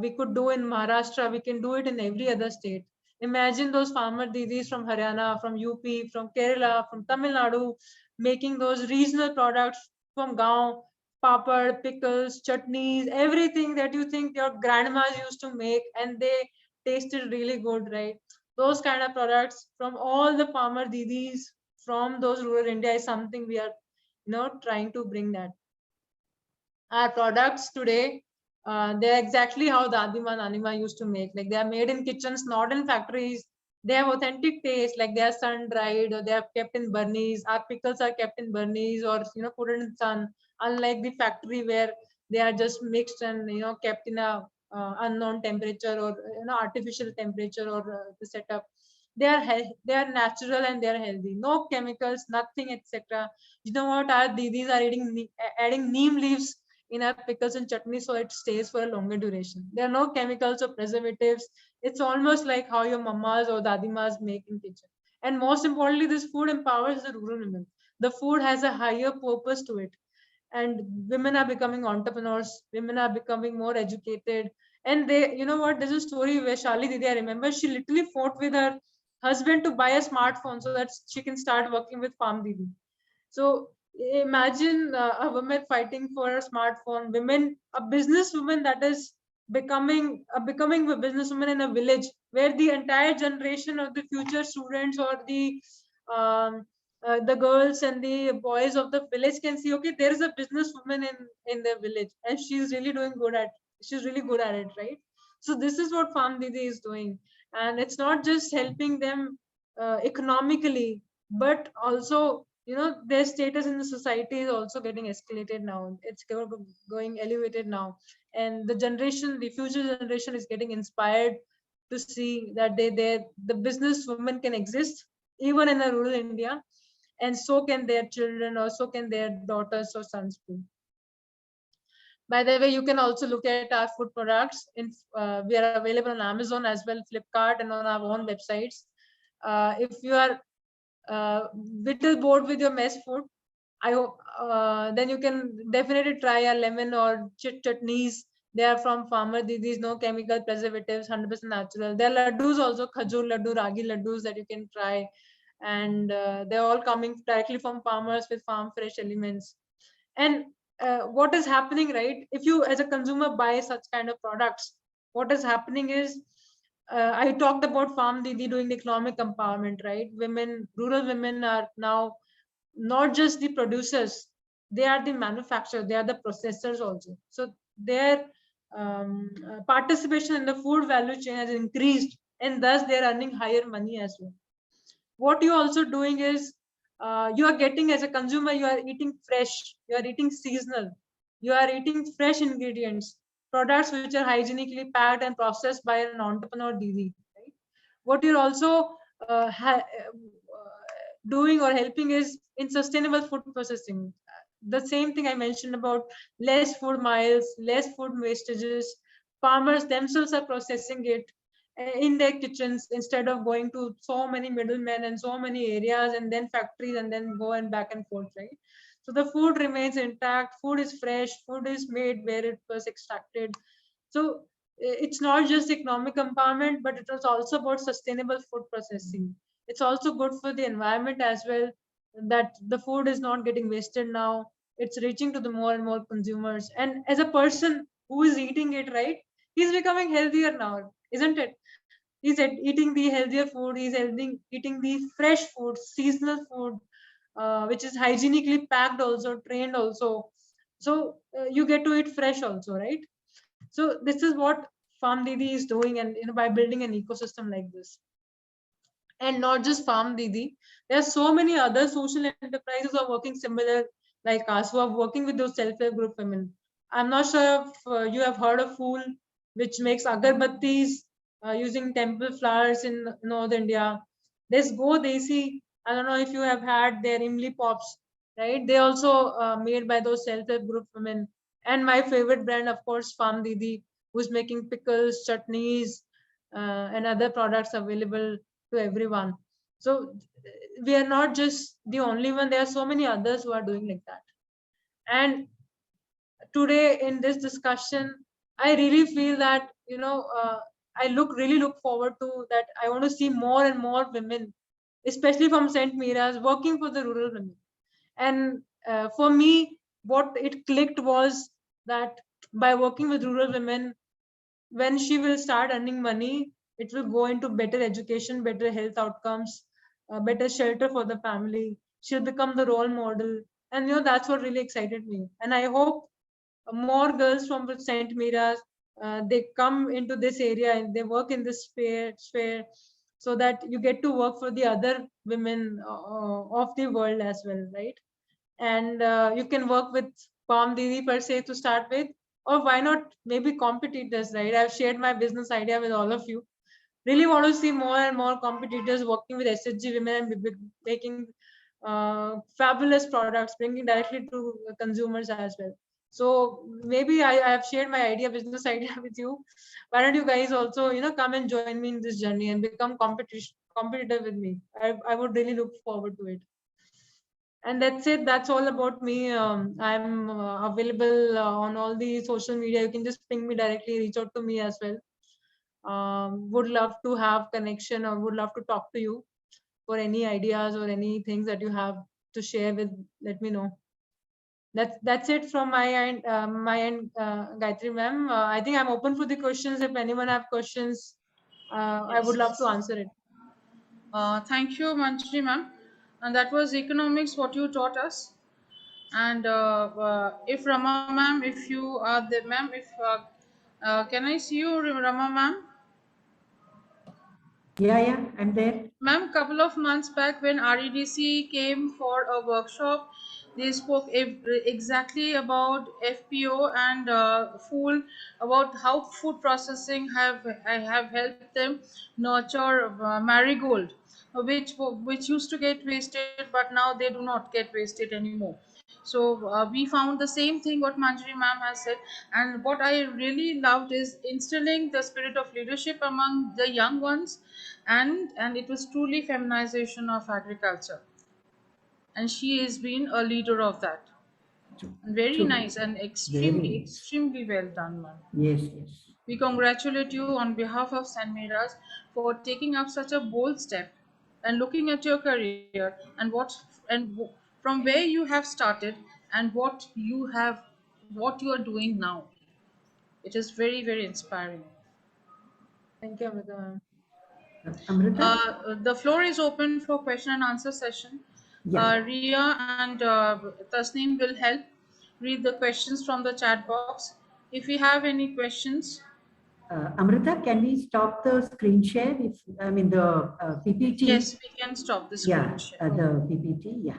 we could do in Maharashtra, we can do it in every other state. Imagine those farmer didis from Haryana, from UP, from Kerala, from Tamil Nadu, making those regional products from Gaon, papad, pickles, chutneys, everything that you think your grandmas used to make, and they tasted really good, right? Those kind of products from all the farmer didis from those rural India is something we are, trying to bring that. Our products today, they're exactly how Dadima Nanima used to make. Like they are made in kitchens, not in factories. They have authentic taste, like they are sun dried, or they are kept in burnies. Our pickles are kept in burnies, or put in sun. Unlike the factory where they are just mixed and kept in a unknown temperature, or artificial temperature, or the setup. They are natural and they are healthy. No chemicals, nothing, etc. You know what? Our didis are adding neem leaves in our pickles and chutney, so it stays for a longer duration. There are no chemicals or preservatives. It's almost like how your mamas or dadimas make in kitchen. And most importantly, this food empowers the rural women. The food has a higher purpose to it, and women are becoming entrepreneurs. Women are becoming more educated, and they, you know what? There's a story where Shali Didi, I remember, she literally fought with her husband to buy a smartphone so that she can start working with Farm Didi. So imagine a woman fighting for a smartphone, women, a businesswoman that is becoming a businesswoman in a village, where the entire generation of the future students, or the girls and the boys of the village can see, okay, there is a businesswoman in the village, and she's really good at it, right? So this is what Farm Didi is doing, and it's not just helping them economically, but also, their status in the society is also getting escalated now. It's going elevated now, and the future generation is getting inspired to see that the business women can exist even in a rural India, and so can their children, or so can their daughters or sons too. By the way, you can also look at our food products. We are available on Amazon as well, Flipkart, and on our own websites. If you are little bored with your mess food, I hope then you can definitely try our lemon or chutneys. They are from farmer didis, no chemical preservatives, 100% natural. There are laddus also, khajur laddu, ragi laddus that you can try, and they're all coming directly from farmers with farm fresh elements. And what is happening, right? If you as a consumer buy such kind of products, what is happening is, I talked about farm didi doing the economic empowerment, right? Rural women are now not just the producers, they are the manufacturers, they are the processors also. So their participation in the food value chain has increased, and thus they are earning higher money as well. What you're also doing is, you are getting, as a consumer, you are eating fresh, you are eating seasonal, you are eating fresh ingredients, products which are hygienically packed and processed by an entrepreneur didi, right? What you're also doing or helping is in sustainable food processing. The same thing I mentioned about less food miles, less food wastages. Farmers themselves are processing it in their kitchens instead of going to so many middlemen and so many areas and then factories and then go and back and forth, right? So the food remains intact, food is fresh, food is made where it was extracted. So it's not just economic empowerment, but it was also about sustainable food processing. It's also good for the environment as well, that the food is not getting wasted now. It's reaching to the more and more consumers. And as a person who is eating it, right, he's becoming healthier now, isn't it? He's eating the healthier food, eating the fresh food, seasonal food, which is hygienically packed also, trained also. So you get to eat fresh also, right? So this is what Farm Didi is doing, and by building an ecosystem like this. And not just Farm Didi, there are so many other social enterprises who are working similar like us, who are working with those self-help group women. I'm not sure if you have heard of Fool, which makes agarbattis using temple flowers in North India. There's Go Desi. I don't know if you have had their Imli Pops, right? They also made by those self-help group women. And my favorite brand, of course, Farm Didi, who's making pickles, chutneys, and other products available to everyone. So we are not just the only one. There are so many others who are doing like that. And today in this discussion, I really feel that I really look forward to that. I want to see more and more women, especially from St. Mira's, working for the rural women. And for me, what it clicked was that by working with rural women, when she will start earning money, it will go into better education, better health outcomes, better shelter for the family. She'll become the role model. And that's what really excited me. And I hope more girls from St. Mira's, they come into this area and they work in this sphere, so that you get to work for the other women of the world as well, right? And you can work with Palm Didi per se to start with, or why not maybe competitors, right? I've shared my business idea with all of you. Really want to see more and more competitors working with SHG women and making fabulous products, bringing directly to consumers as well. So maybe I have shared my business idea with you. Why don't you guys also, come and join me in this journey and become competitive with me? I would really look forward to it. And that's it. That's all about me. I'm available on all the social media. You can just ping me directly, reach out to me as well. Would love to have connection, or would love to talk to you for any ideas or any things that you have to share with. Let me know. That's it from my end. Gayatri ma'am. I think I'm open for the questions. If anyone have questions, I would Yes, love to yes. answer it. Thank you, Manjri ma'am. And that was economics, what you taught us. And if Rama ma'am, if you are the ma'am, if can I see you, Rama ma'am? Yeah, I'm there. Ma'am, couple of months back when REDC came for a workshop, they spoke exactly about FPO and food, about how food processing have helped them nurture marigold, which used to get wasted, but now they do not get wasted anymore. So we found the same thing what Manjari ma'am has said, and what I really loved is instilling the spirit of leadership among the young ones, and it was truly feminization of agriculture, and she has been a leader of that. True. And very True. nice and Very extremely nice. extremely well done, ma'am. Yes. We congratulate you on behalf of San Miras for taking up such a bold step and looking at your career and from where you have started and what you are doing now. It is very, very inspiring. Thank you, Amrita ma'am. Amrita? The floor is open for question and answer session. Yeah. Ria and Tasneem will help read the questions from the chat box. If you have any questions, Amrita, can we stop the screen share? If I mean the PPT. yes, we can stop the Yeah, screen share. the PPT. Yeah.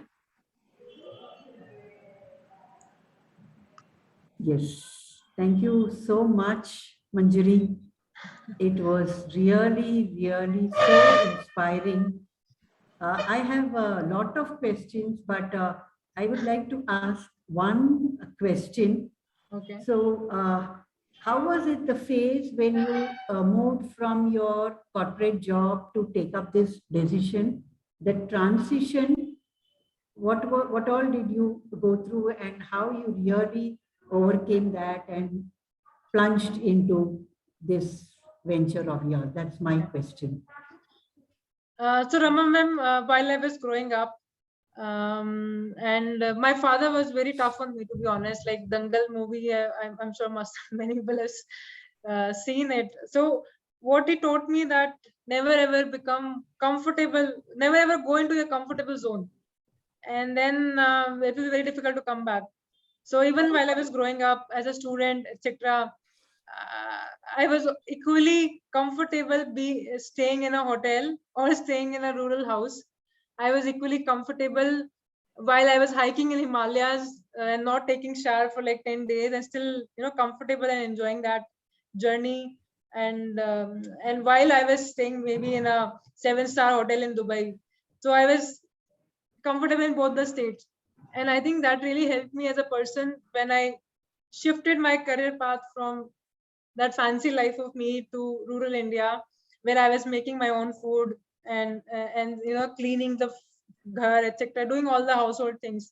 Yes. Thank you so much, Manjari. It was really so inspiring. I have a lot of questions, but I would like to ask one question. Okay. So, how was it the phase when you moved from your corporate job to take up this decision? The transition, what all did you go through, and how you really overcame that and plunged into this venture of yours? That's my question. So Rama ma'am, while I was growing up, and my father was very tough on me, to be honest. Like Dangal movie, I'm sure many people have seen it. So what he taught me that never ever become comfortable, never ever go into a comfortable zone, and then it will be very difficult to come back. So even while I was growing up as a student, etc., I was equally comfortable be staying in a hotel or staying in a rural house. I was equally comfortable while I was hiking in Himalayas and not taking shower for like 10 days, and still, comfortable and enjoying that journey. And while I was staying maybe in a 7-star hotel in Dubai, so I was comfortable in both the states. And I think that really helped me as a person when I shifted my career path from that fancy life of me to rural India, where I was making my own food and cleaning the ghar, etc., doing all the household things,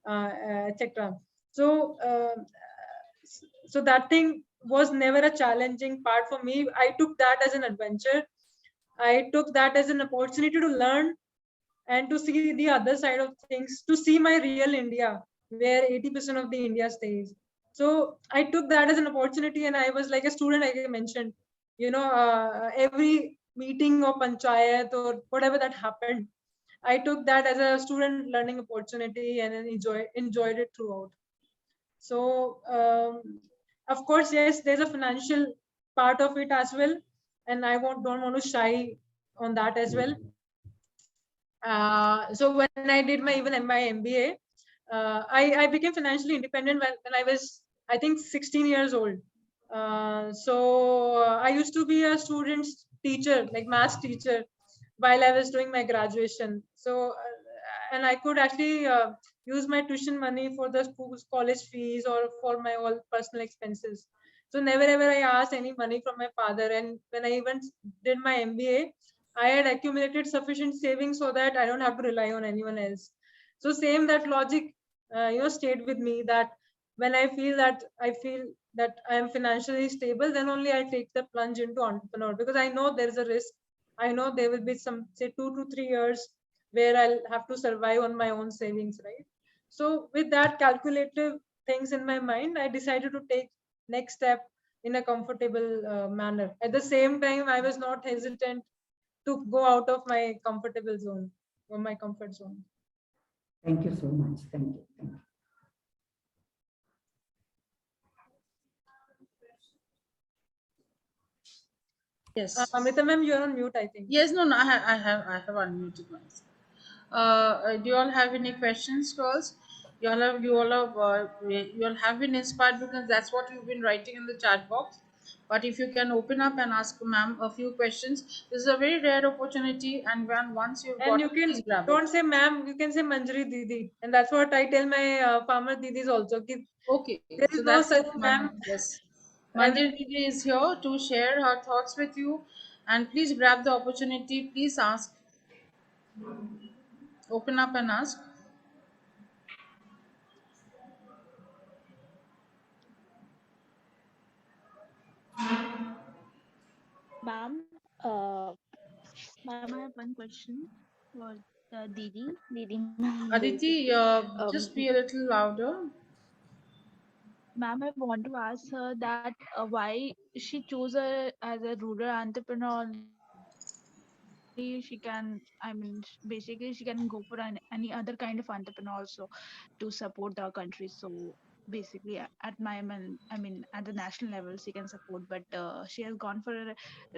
etc. So so that thing was never a challenging part for me. I took that as an adventure. I took that as an opportunity to learn and to see the other side of things, to see my real India, where 80% of the India stays. So I took that as an opportunity, and I was like a student, like I mentioned, every meeting or panchayat or whatever that happened, I took that as a student learning opportunity and then enjoyed it throughout. So of course, yes, there's a financial part of it as well, and I don't want to shy on that as well. So when I did my MBA, I became financially independent when I was, I think, 16 years old. So I used to be a student's teacher, like maths teacher, while I was doing my graduation. So and I could actually use my tuition money for the school's college fees or for my all personal expenses. So never ever I asked any money from my father. And when I even did my MBA, I had accumulated sufficient savings so that I don't have to rely on anyone else. So same that logic, stayed with me, that when I feel that I am financially stable, then only I take the plunge into entrepreneur, because I know there is a risk. I know there will be some, say, 2 to 3 years where I'll have to survive on my own savings, right? So with that calculative things in my mind, I decided to take next step in a comfortable manner. At the same time, I was not hesitant to go out of my comfortable zone or my comfort zone. Thank you so much. Thank you. Thank you. Yes. Amrita ma'am, you're on mute, I think. Yes, no, no, I have unmuted myself. Do you all have any questions, girls? You all have been inspired because that's what you've been writing in the chat box. But if you can open up and ask ma'am a few questions, this is a very rare opportunity, and when once you've And got you it, please can, grab it. don't say ma'am, you can say Manjari Didi. And that's what I tell my farmer Didis also. Okay, There so is no that's such it. ma'am. Yes, Every, Mandir Didi is here to share her thoughts with you, and please grab the opportunity. Please ask, open up and ask. Ma'am, ma'am, I have one question for Didi ma'am, Aditi, basically. just be a little louder. Ma'am, I want to ask her that why she chose her as a rural entrepreneur only. She can, basically, she can go for any other kind of entrepreneur also to support the country. So basically, at at the national level, she can support, but she has gone for a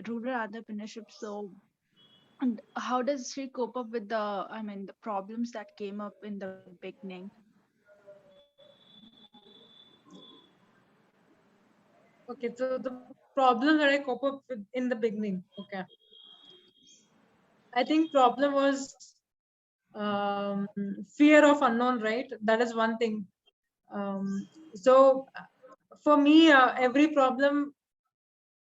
rural entrepreneurship. So and how does she cope up with the problems that came up in the beginning? okay, so the problem that I cope up with in the beginning. Okay. I think problem was fear of unknown, right? That is one thing. So for me, every problem,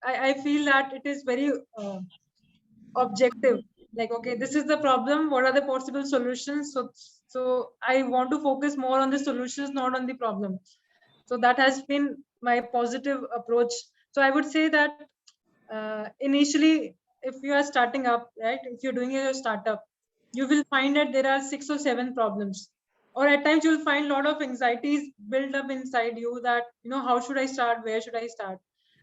I feel that it is very objective. Like, okay, this is the problem. What are the possible solutions? So I want to focus more on the solutions, not on the problem. So that has been my positive approach. So I would say that initially, if you are starting up, right, if you're doing your startup, you will find that there are 6 or 7 problems, or at times you'll find a lot of anxieties build up inside you, that how should I start, where should I start.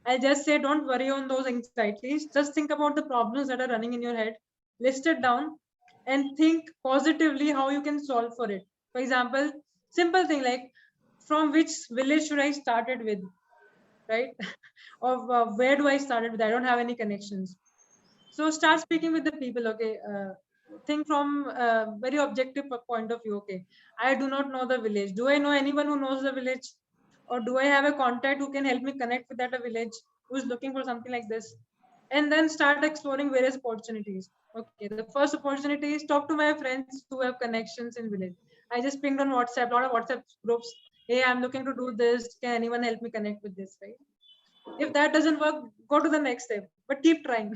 I just say, don't worry on those anxieties, just think about the problems that are running in your head, list it down, and think positively how you can solve for it. For example, simple thing like, from which village should I start it with, right? Of where do I start it with? I don't have any connections. So start speaking with the people. Okay, think from a very objective point of view. Okay, I do not know the village. Do I know anyone who knows the village, or do I have a contact who can help me connect with that a village who is looking for something like this? And then start exploring various opportunities. Okay, the first opportunity is talk to my friends who have connections in village. I just pinged on WhatsApp, a lot of WhatsApp groups. Hey, I'm looking to do this. Can anyone help me connect with this? Right? If that doesn't work, go to the next step, but keep trying.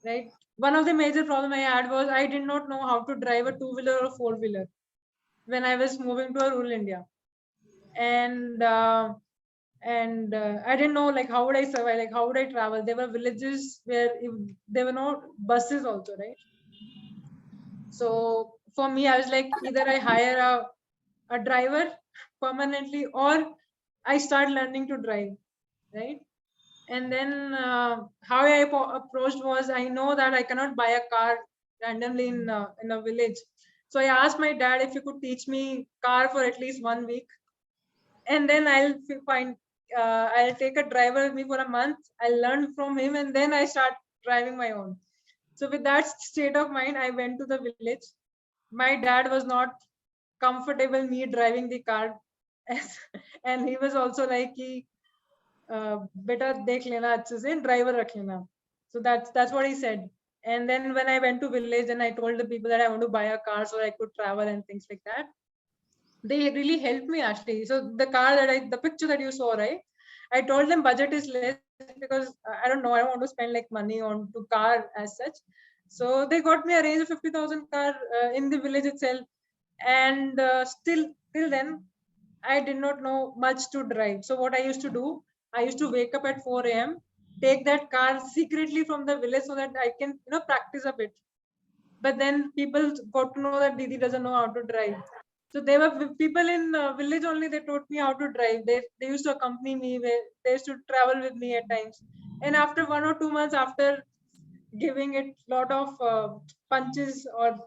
Right? One of the major problem I had was I did not know how to drive a two-wheeler or four-wheeler when I was moving to a rural India. And I didn't know, like, how would I survive, like how would I travel. There were villages where there were no buses also, right? So for me, I was like, either I hire a driver permanently, or I start learning to drive, right? And then how I approached was, I know that I cannot buy a car randomly in a village. So I asked my dad if he could teach me car for at least 1 week, and then I'll take a driver with me for a month. I'll learn from him, and then I start driving my own. So with that state of mind, I went to the village. My dad was not comfortable me driving the car, and he was also like, बेटा देख लेना अच्छे से, driver रख लेना. So that's what he said. And then when I went to village and I told the people that I want to buy a car so I could travel and things like that, they really helped me actually. So the car the picture that you saw, right? I told them budget is less because I don't know, I don't want to spend like money on to car as such. So they got me a range of 50,000 car in the village itself. And still till then I did not know much to drive. So what I used to do, I used to wake up at 4 a.m., take that car secretly from the village so that I can practice a bit. But then people got to know that Didi doesn't know how to drive. So there were people in village only, they taught me how to drive. They used to accompany me, they used to travel with me at times. And after 1 or 2 months, after giving it lot of punches or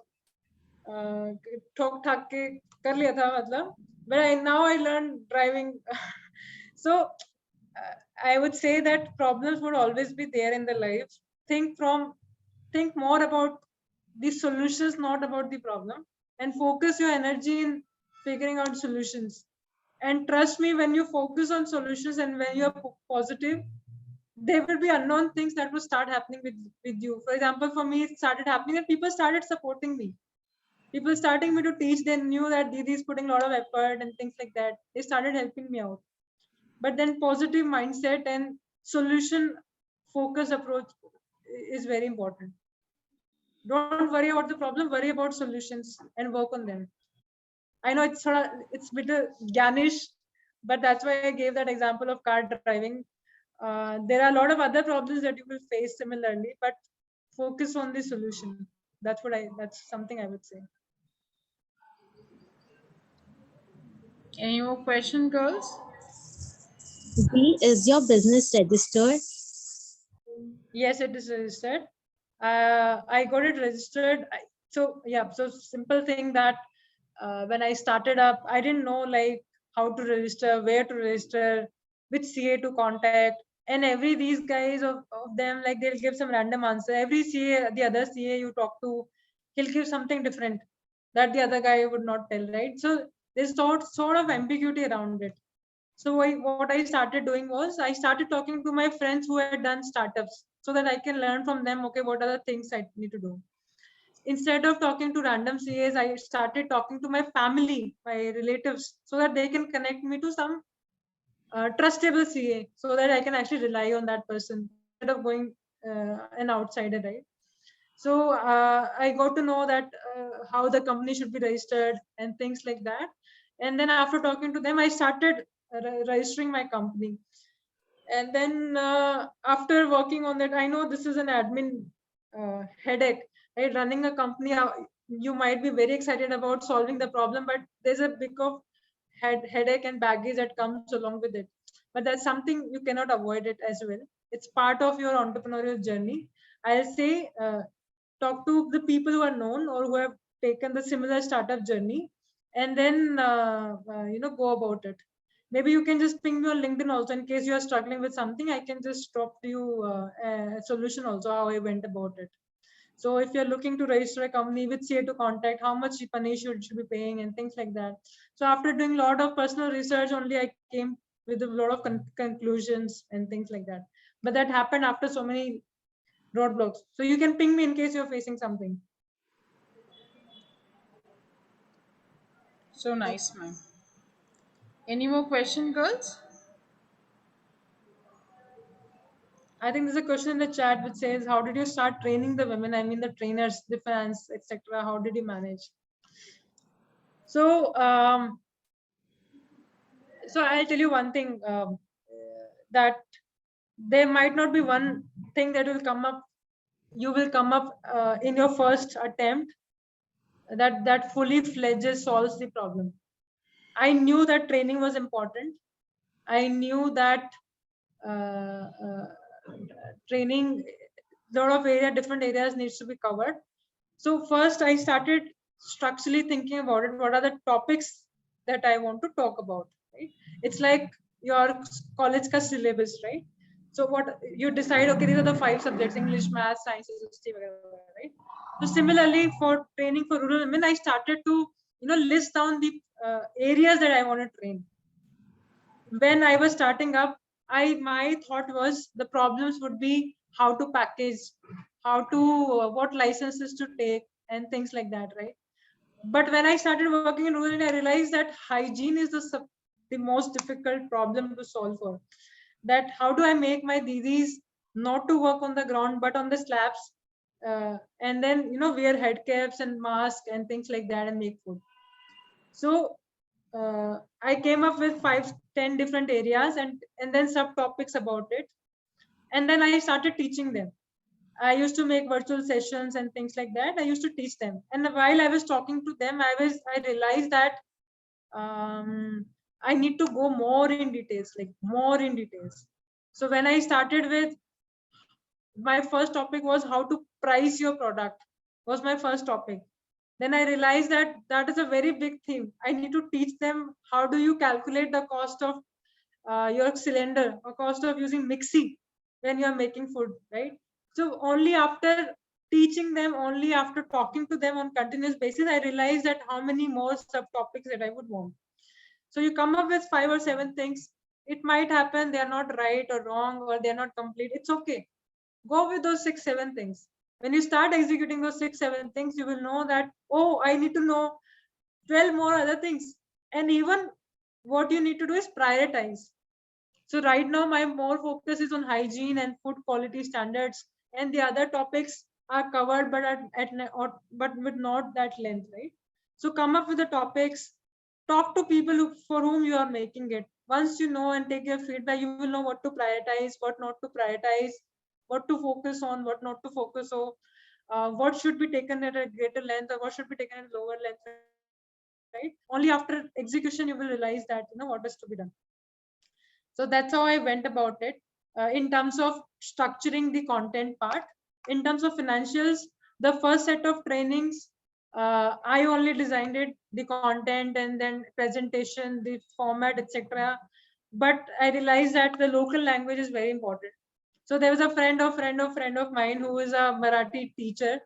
ठोक ठाक के कर लिया था मतलब, but now I learned driving. So I would say that problems would always be there in the life. Think more about the solutions, not about the problem, and focus your energy in figuring out solutions. And trust me, when you focus on solutions and when you're positive, there will be unknown things that will start happening with you. For example, for me, it started happening that people started supporting me. People starting me to teach, they knew that Didi is putting a lot of effort and things like that. They started helping me out. But then positive mindset and solution focused approach is very important. Don't worry about the problem, worry about solutions and work on them. I know it's a bit Ganish, but that's why I gave that example of car driving. There are a lot of other problems that you will face similarly, but focus on the solution. That's something I would say. Any more question, girls? B, is your business registered? Yes, it is registered. I got it registered. So yeah, so simple thing that when I started up, I didn't know like how to register, where to register, which CA to contact, and every these guys of them, like they'll give some random answer. Every CA, the other CA you talk to, he'll give something different that the other guy would not tell, right? So there's sort of ambiguity around it. So what I started doing was I started talking to my friends who had done startups so that I can learn from them, okay, what are the things I need to do. Instead of talking to random CAs, I started talking to my family, my relatives, so that they can connect me to some trustable CA so that I can actually rely on that person instead of going an outsider, right? So I got to know that how the company should be registered and things like that. And then after talking to them, I started registering my company. And then after working on that, I know this is an admin headache, right? Running a company, you might be very excited about solving the problem, but there's a big of headache and baggage that comes along with it. But that's something you cannot avoid it as well. It's part of your entrepreneurial journey. I'll say talk to the people who are known or who have taken the similar startup journey, and then go about it. Maybe you can just ping me on LinkedIn also in case you are struggling with something. I can just drop to you a solution also how I went about it. So if you're looking to register a company with CA to contact, how much money should be paying and things like that. So after doing a lot of personal research, only I came with a lot of conclusions and things like that. But that happened after so many roadblocks. So you can ping me in case you're facing something. So nice, ma'am. Any more question, girls? I think there's a question in the chat which says, how did you start training the women? I mean, the trainers, the fans, etc. How did you manage? So, I'll tell you one thing, that there might not be one thing that will come up. You will come up in your first attempt that fully fledged solves the problem. I knew that training was important. I knew that uh, uh, training, lot of different areas needs to be covered. So first I started structurally thinking about it. What are the topics that I want to talk about, right? It's like your college ka syllabus, right? So what you decide, okay, these are the 5 subjects: English, math, science, history, right? So similarly for training for rural women, I started to list down the areas that I want to train. When I was starting up, my thought was the problems would be how to package, how to what licenses to take, and things like that, right? But when I started working in rural India, I realized that hygiene is the most difficult problem to solve for. That how do I make my didis not to work on the ground but on the slabs, and then wear head caps and mask and things like that and make food. So I came up with 5-10 different areas and then subtopics about it, and then I started teaching them. I used to make virtual sessions and things like that. I used to teach them, and while I was talking to them, I realized that I need to go more in details, like more in details. So when I started with, my first topic was how to price your product, was my first topic. Then I realized that that is a very big thing. I need to teach them how do you calculate the cost of your cylinder, or cost of using mixie when you are making food, right? So only after teaching them, only after talking to them on continuous basis, I realized that how many more subtopics that I would want. So you come up with 5 or 7 things. It might happen they are not right or wrong, or they are not complete. It's okay. Go with those 6, 7 things. When you start executing those 6, 7 things, you will know that, oh, I need to know 12 more other things. And even what you need to do is prioritize. So right now, my more focus is on hygiene and food quality standards, and the other topics are covered, but but with not that length, right? So come up with the topics, talk to people for whom you are making it. Once you know and take your feedback, you will know what to prioritize, what not to prioritize, what to focus on, what not to focus on, what should be taken at a greater length or what should be taken at a lower length, right? Only after execution you will realize that what is to be done. So that's how I went about it. In terms of structuring the content part, in terms of financials, the first set of trainings, I only designed it, the content and then presentation, the format, etc. But I realized that the local language is very important. So there was a friend of mine who is a Marathi teacher.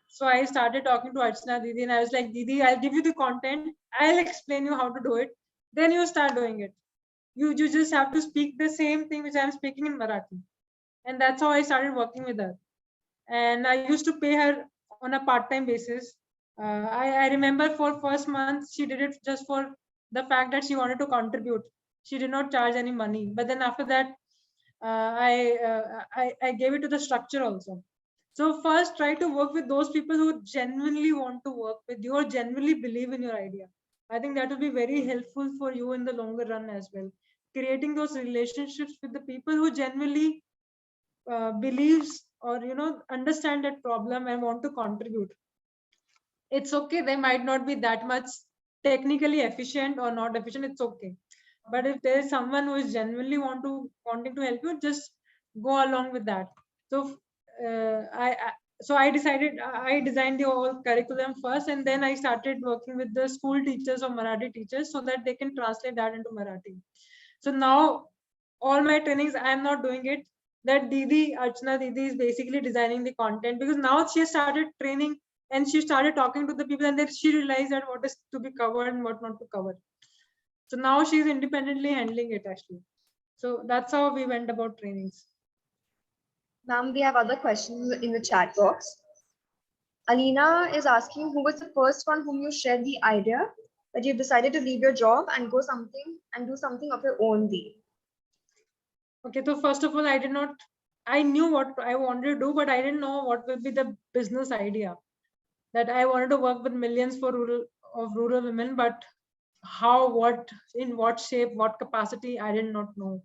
So I started talking to Archana Didi, and I was like, Didi, I'll give you the content, I'll explain you how to do it, then you start doing it. You just have to speak the same thing which I'm speaking in Marathi. And that's how I started working with her. And I used to pay her on a part-time basis. I remember for first month, she did it just for the fact that she wanted to contribute. She did not charge any money. But then after that, I gave it to the structure also. So first, try to work with those people who genuinely want to work with you or genuinely believe in your idea. I think that will be very helpful for you in the longer run as well. Creating those relationships with the people who genuinely believes or understand that problem and want to contribute. It's okay, they might not be that much technically efficient or not efficient, it's okay. But if there is someone who is genuinely wanting to help you, just go along with that. So I decided, I designed the whole curriculum first, and then I started working with the school teachers or Marathi teachers so that they can translate that into Marathi. So now all my trainings, I am not doing it. That Didi, Archana Didi, is basically designing the content, because now she has started training and she started talking to the people, and then she realized that what is to be covered and what not to cover. So now she is independently handling it actually. So that's how we went about trainings. Ma'am, we have other questions in the chat box. Alina is asking, who was the first one whom you shared the idea that you've decided to leave your job and do something of your own way? Okay, so first of all, I knew what I wanted to do, but I didn't know what will be the business idea. That I wanted to work with millions for rural women, but how, what, in what shape, what capacity, I did not know.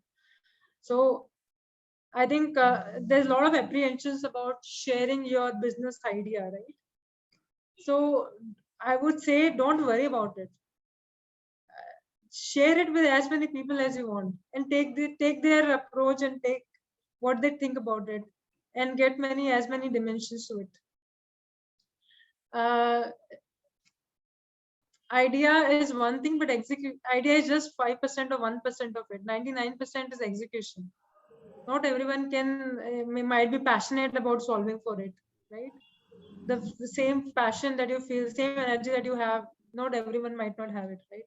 So I think there's a lot of apprehensions about sharing your business idea, right? So I would say don't worry about it. Share it with as many people as you want, and take their approach and take what they think about it, and get as many dimensions to it. Idea is one thing, but idea is just 5% or 1% of it. 99% is execution. Not everyone might be passionate about solving for it, right? The same passion that you feel, same energy that you have, not everyone might not have it, right?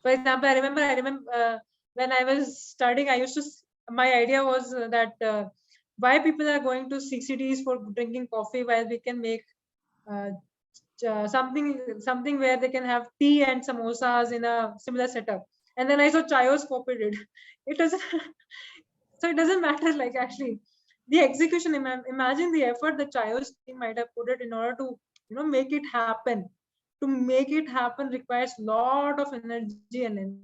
For example, I remember when I was studying, my idea was that why people are going to cities for drinking coffee while we can make uh, something where they can have tea and samosas in a similar setup. And then I saw Chayos copied it. It doesn't. So it doesn't matter. Like, actually, the execution. Imagine the effort the Chayos team might have put it in order to make it happen. To make it happen requires lot of energy and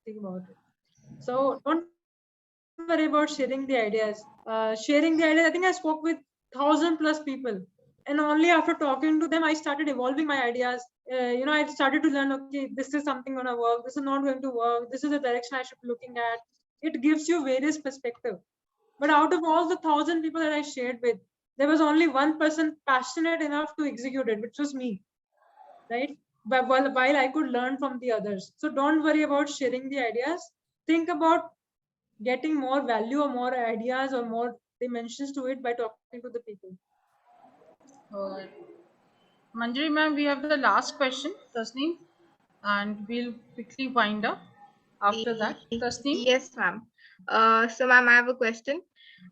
think about it. So don't worry about sharing the ideas. Sharing the ideas. I think I spoke with 1,000+ people, and only after talking to them I started evolving my ideas. I started to learn, okay, this is something going to work, this is not going to work, this is the direction I should be looking at. It gives you various perspective. But out of all the 1,000 people that I shared with, there was only one person passionate enough to execute it, which was me, right? But while I could learn from the others. So don't worry about sharing the ideas. Think about getting more value or more ideas or more dimensions to it by talking to the people. Uh, Manjari ma'am, we have the last question, Tasneem, and we'll quickly wind up after that. Tasneem? Yes, ma'am. So, ma'am, I have a question.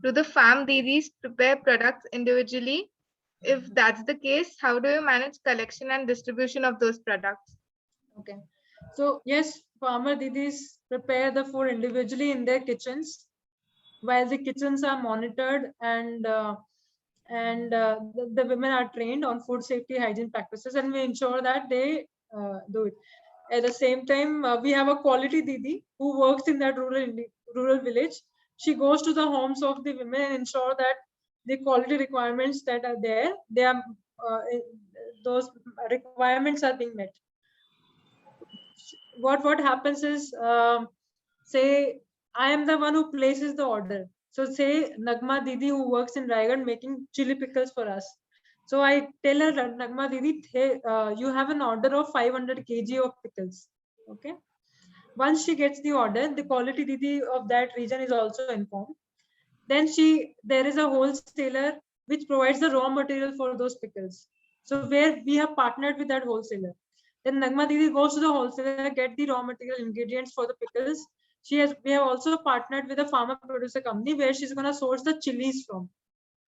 Do the farm didis prepare products individually? If that's the case, how do you manage collection and distribution of those products? Okay. So yes, farmer didis prepare the food individually in their kitchens, while the kitchens are monitored and the women are trained on food safety hygiene practices, and we ensure that they do it. At the same time, we have a quality didi who works in that rural village. She goes to the homes of the women and ensure that the quality requirements that are there, they are uh, those requirements are being met. What happens is, say I am the one who places the order. So say Nagma Didi who works in Raigad making chili pickles for us. So I tell her, Nagma Didi, hey, you have an order of 500 kg of pickles. Okay. Once she gets the order, the quality Didi of that region is also informed. Then there is a wholesaler which provides the raw material for those pickles. So where we have partnered with that wholesaler, then Nagma Didi goes to the wholesaler, get the raw material ingredients for the pickles. We have also partnered with a farmer producer company where she's going to source the chilies from,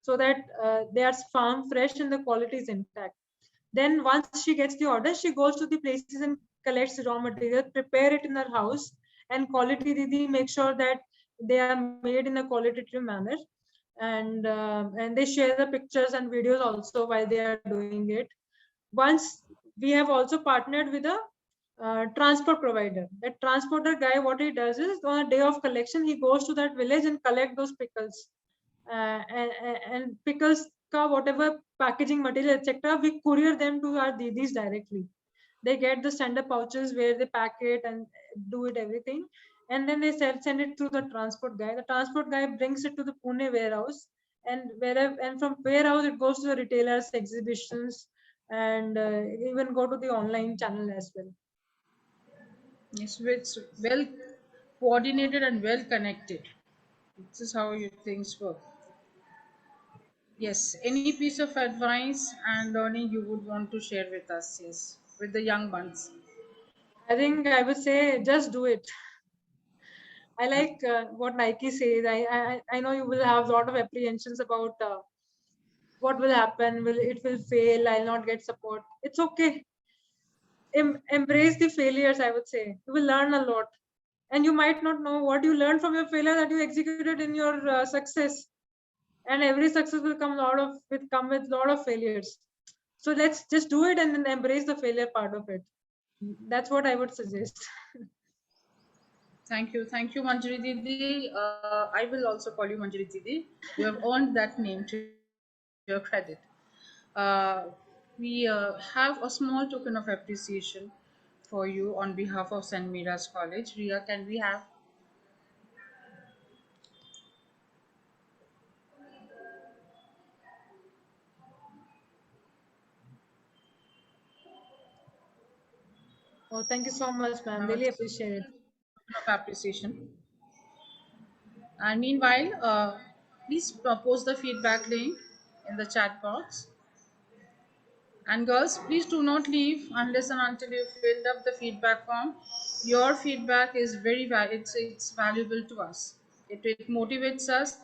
so that they are farm fresh and the quality is intact. Then once she gets the order, she goes to the places and collects the raw material, prepare it in her house, and quality Didi make sure that they are made in a qualitative manner. And they share the pictures and videos also while they are doing it. Once we have also partnered with a transport provider. That transporter guy, what he does is on a day of collection, he goes to that village and collect those pickles. And pickles ka whatever packaging material etc., we courier them to our didis directly. They get the standard pouches where they pack it and do it everything, and then they send it through the transport guy. The transport guy brings it to the Pune warehouse, and from warehouse it goes to the retailers, exhibitions, and even go to the online channel as well. Yes, it's well coordinated and well connected. This is how your things work. Yes, any piece of advice and learning you would want to share with us, yes, with the young ones. I think I would say just do it. I like what Nike says. I know you will have a lot of apprehensions about what will happen. Will it will fail? I'll not get support. It's okay. Embrace the failures. I would say you will learn a lot, and you might not know what you learned from your failure that you executed in your success. And every success will come with lot of failures. So let's just do it and then embrace the failure part of it. That's what I would suggest. Thank you, Manjari Didi. I will also call you Manjari Didi. You have earned that name to your credit. We have a small token of appreciation for you on behalf of St. Mira's College. Ria, can we have? Oh, thank you so much, ma'am. Now Really it's appreciate it. token of appreciation. And meanwhile, please post the feedback link in the chat box. And girls, please do not leave unless and until you filled up the feedback form. Your feedback is it's valuable to us. It motivates us.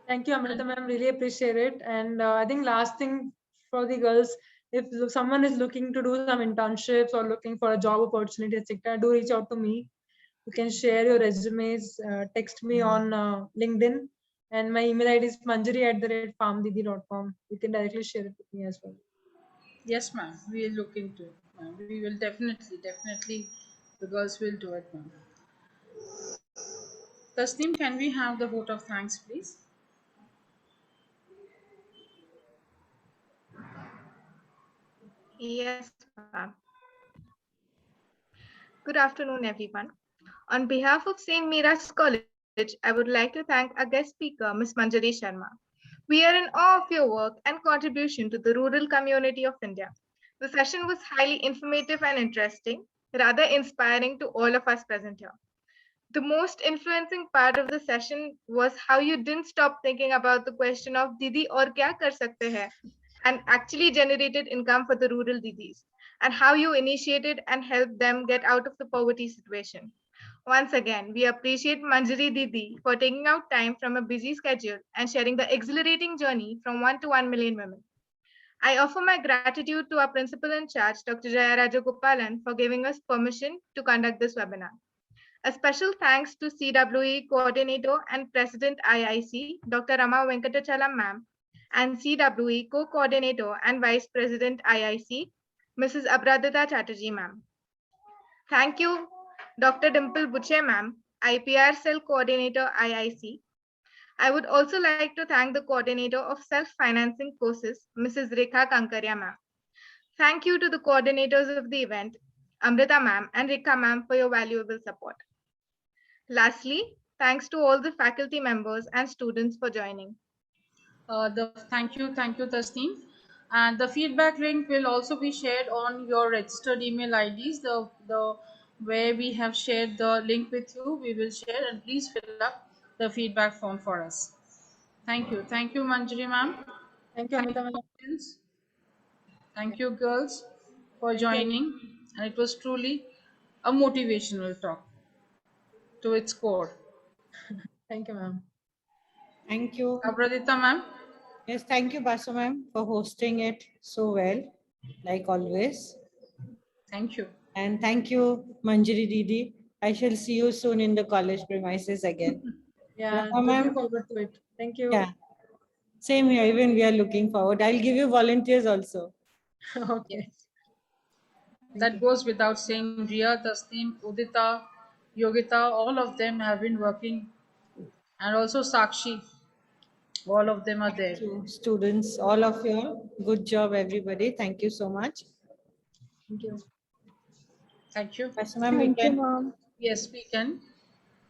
Thank you, Amrita ma'am. Really appreciate it. And I think last thing for the girls, if someone is looking to do some internships or looking for a job opportunity, etc., do reach out to me. You can share your resumes, text me on LinkedIn, and my email ID is manjari@farmdidi.com. You can directly share it with me as well. Yes, ma'am. We'll look into it, ma'am. We will definitely, the girls will do it, ma'am. Tasneem, can we have the vote of thanks, please? Yes, ma'am. Good afternoon, everyone. On behalf of St. Mira's College, I would like to thank our guest speaker, Ms. Manjari Sharma. We are in awe of your work and contribution to the rural community of India. The session was highly informative and interesting, rather inspiring to all of us present here. The most influencing part of the session was how you didn't stop thinking about the question of Didi aur kya kar sakte hai, and actually generated income for the rural Didis, and how you initiated and helped them get out of the poverty situation. Once again, we appreciate Manjari Didi for taking out time from a busy schedule and sharing the exhilarating journey from 1 to 1 million women. I offer my gratitude to our principal in charge, Dr. Jaya Rajagopalan, for giving us permission to conduct this webinar. A special thanks to CWE Coordinator and President IIC, Dr. Rama Venkatachalam ma'am, and CWE Co-Coordinator and Vice President IIC, Mrs. Abradita Chatterjee ma'am. Thank you, Dr. Dimple Buche ma'am, IPR Cell Coordinator IIC. I would also like to thank the coordinator of self-financing courses, Mrs. Rekha Kankaria ma'am. Thank you to the coordinators of the event, Amrita ma'am and Rekha ma'am, for your valuable support. Lastly, thanks to all the faculty members and students for joining. Thank you, Tasneem. And the feedback link will also be shared on your registered email IDs. The where we have shared the link with you, we will share, and please fill up the feedback form for us. Thank you, Manjari ma'am. Thank you, Thank Amrita you, ma'am. audience. Thank you, girls, for Thank you. joining. And it was truly a motivational talk to its core. Thank you, ma'am. Thank you. Abradita ma'am. Yes, thank you, Basu ma'am, for hosting it so well, like always. Thank you. And thank you, Manjari Didi. I shall see you soon in the college premises again. Yeah, Rama looking ma'am, forward to it. Thank you. yeah, same here. Even we are looking forward. I'll give you volunteers also. Okay. Yes. Thank That you. goes without saying. Ria, Tasneem, Udita, Yogita, all of them have been working, and also Sakshi, all of them are there. Thank you, students, all of you. Good job, everybody. Thank you so much. Thank you. Thank you. Basu ma'am, we Thank you, can. mom. Yes, we can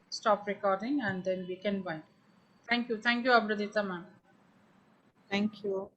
stop recording and then we can wind. Thank you. Thank you, Abradita ma'am. Thank you.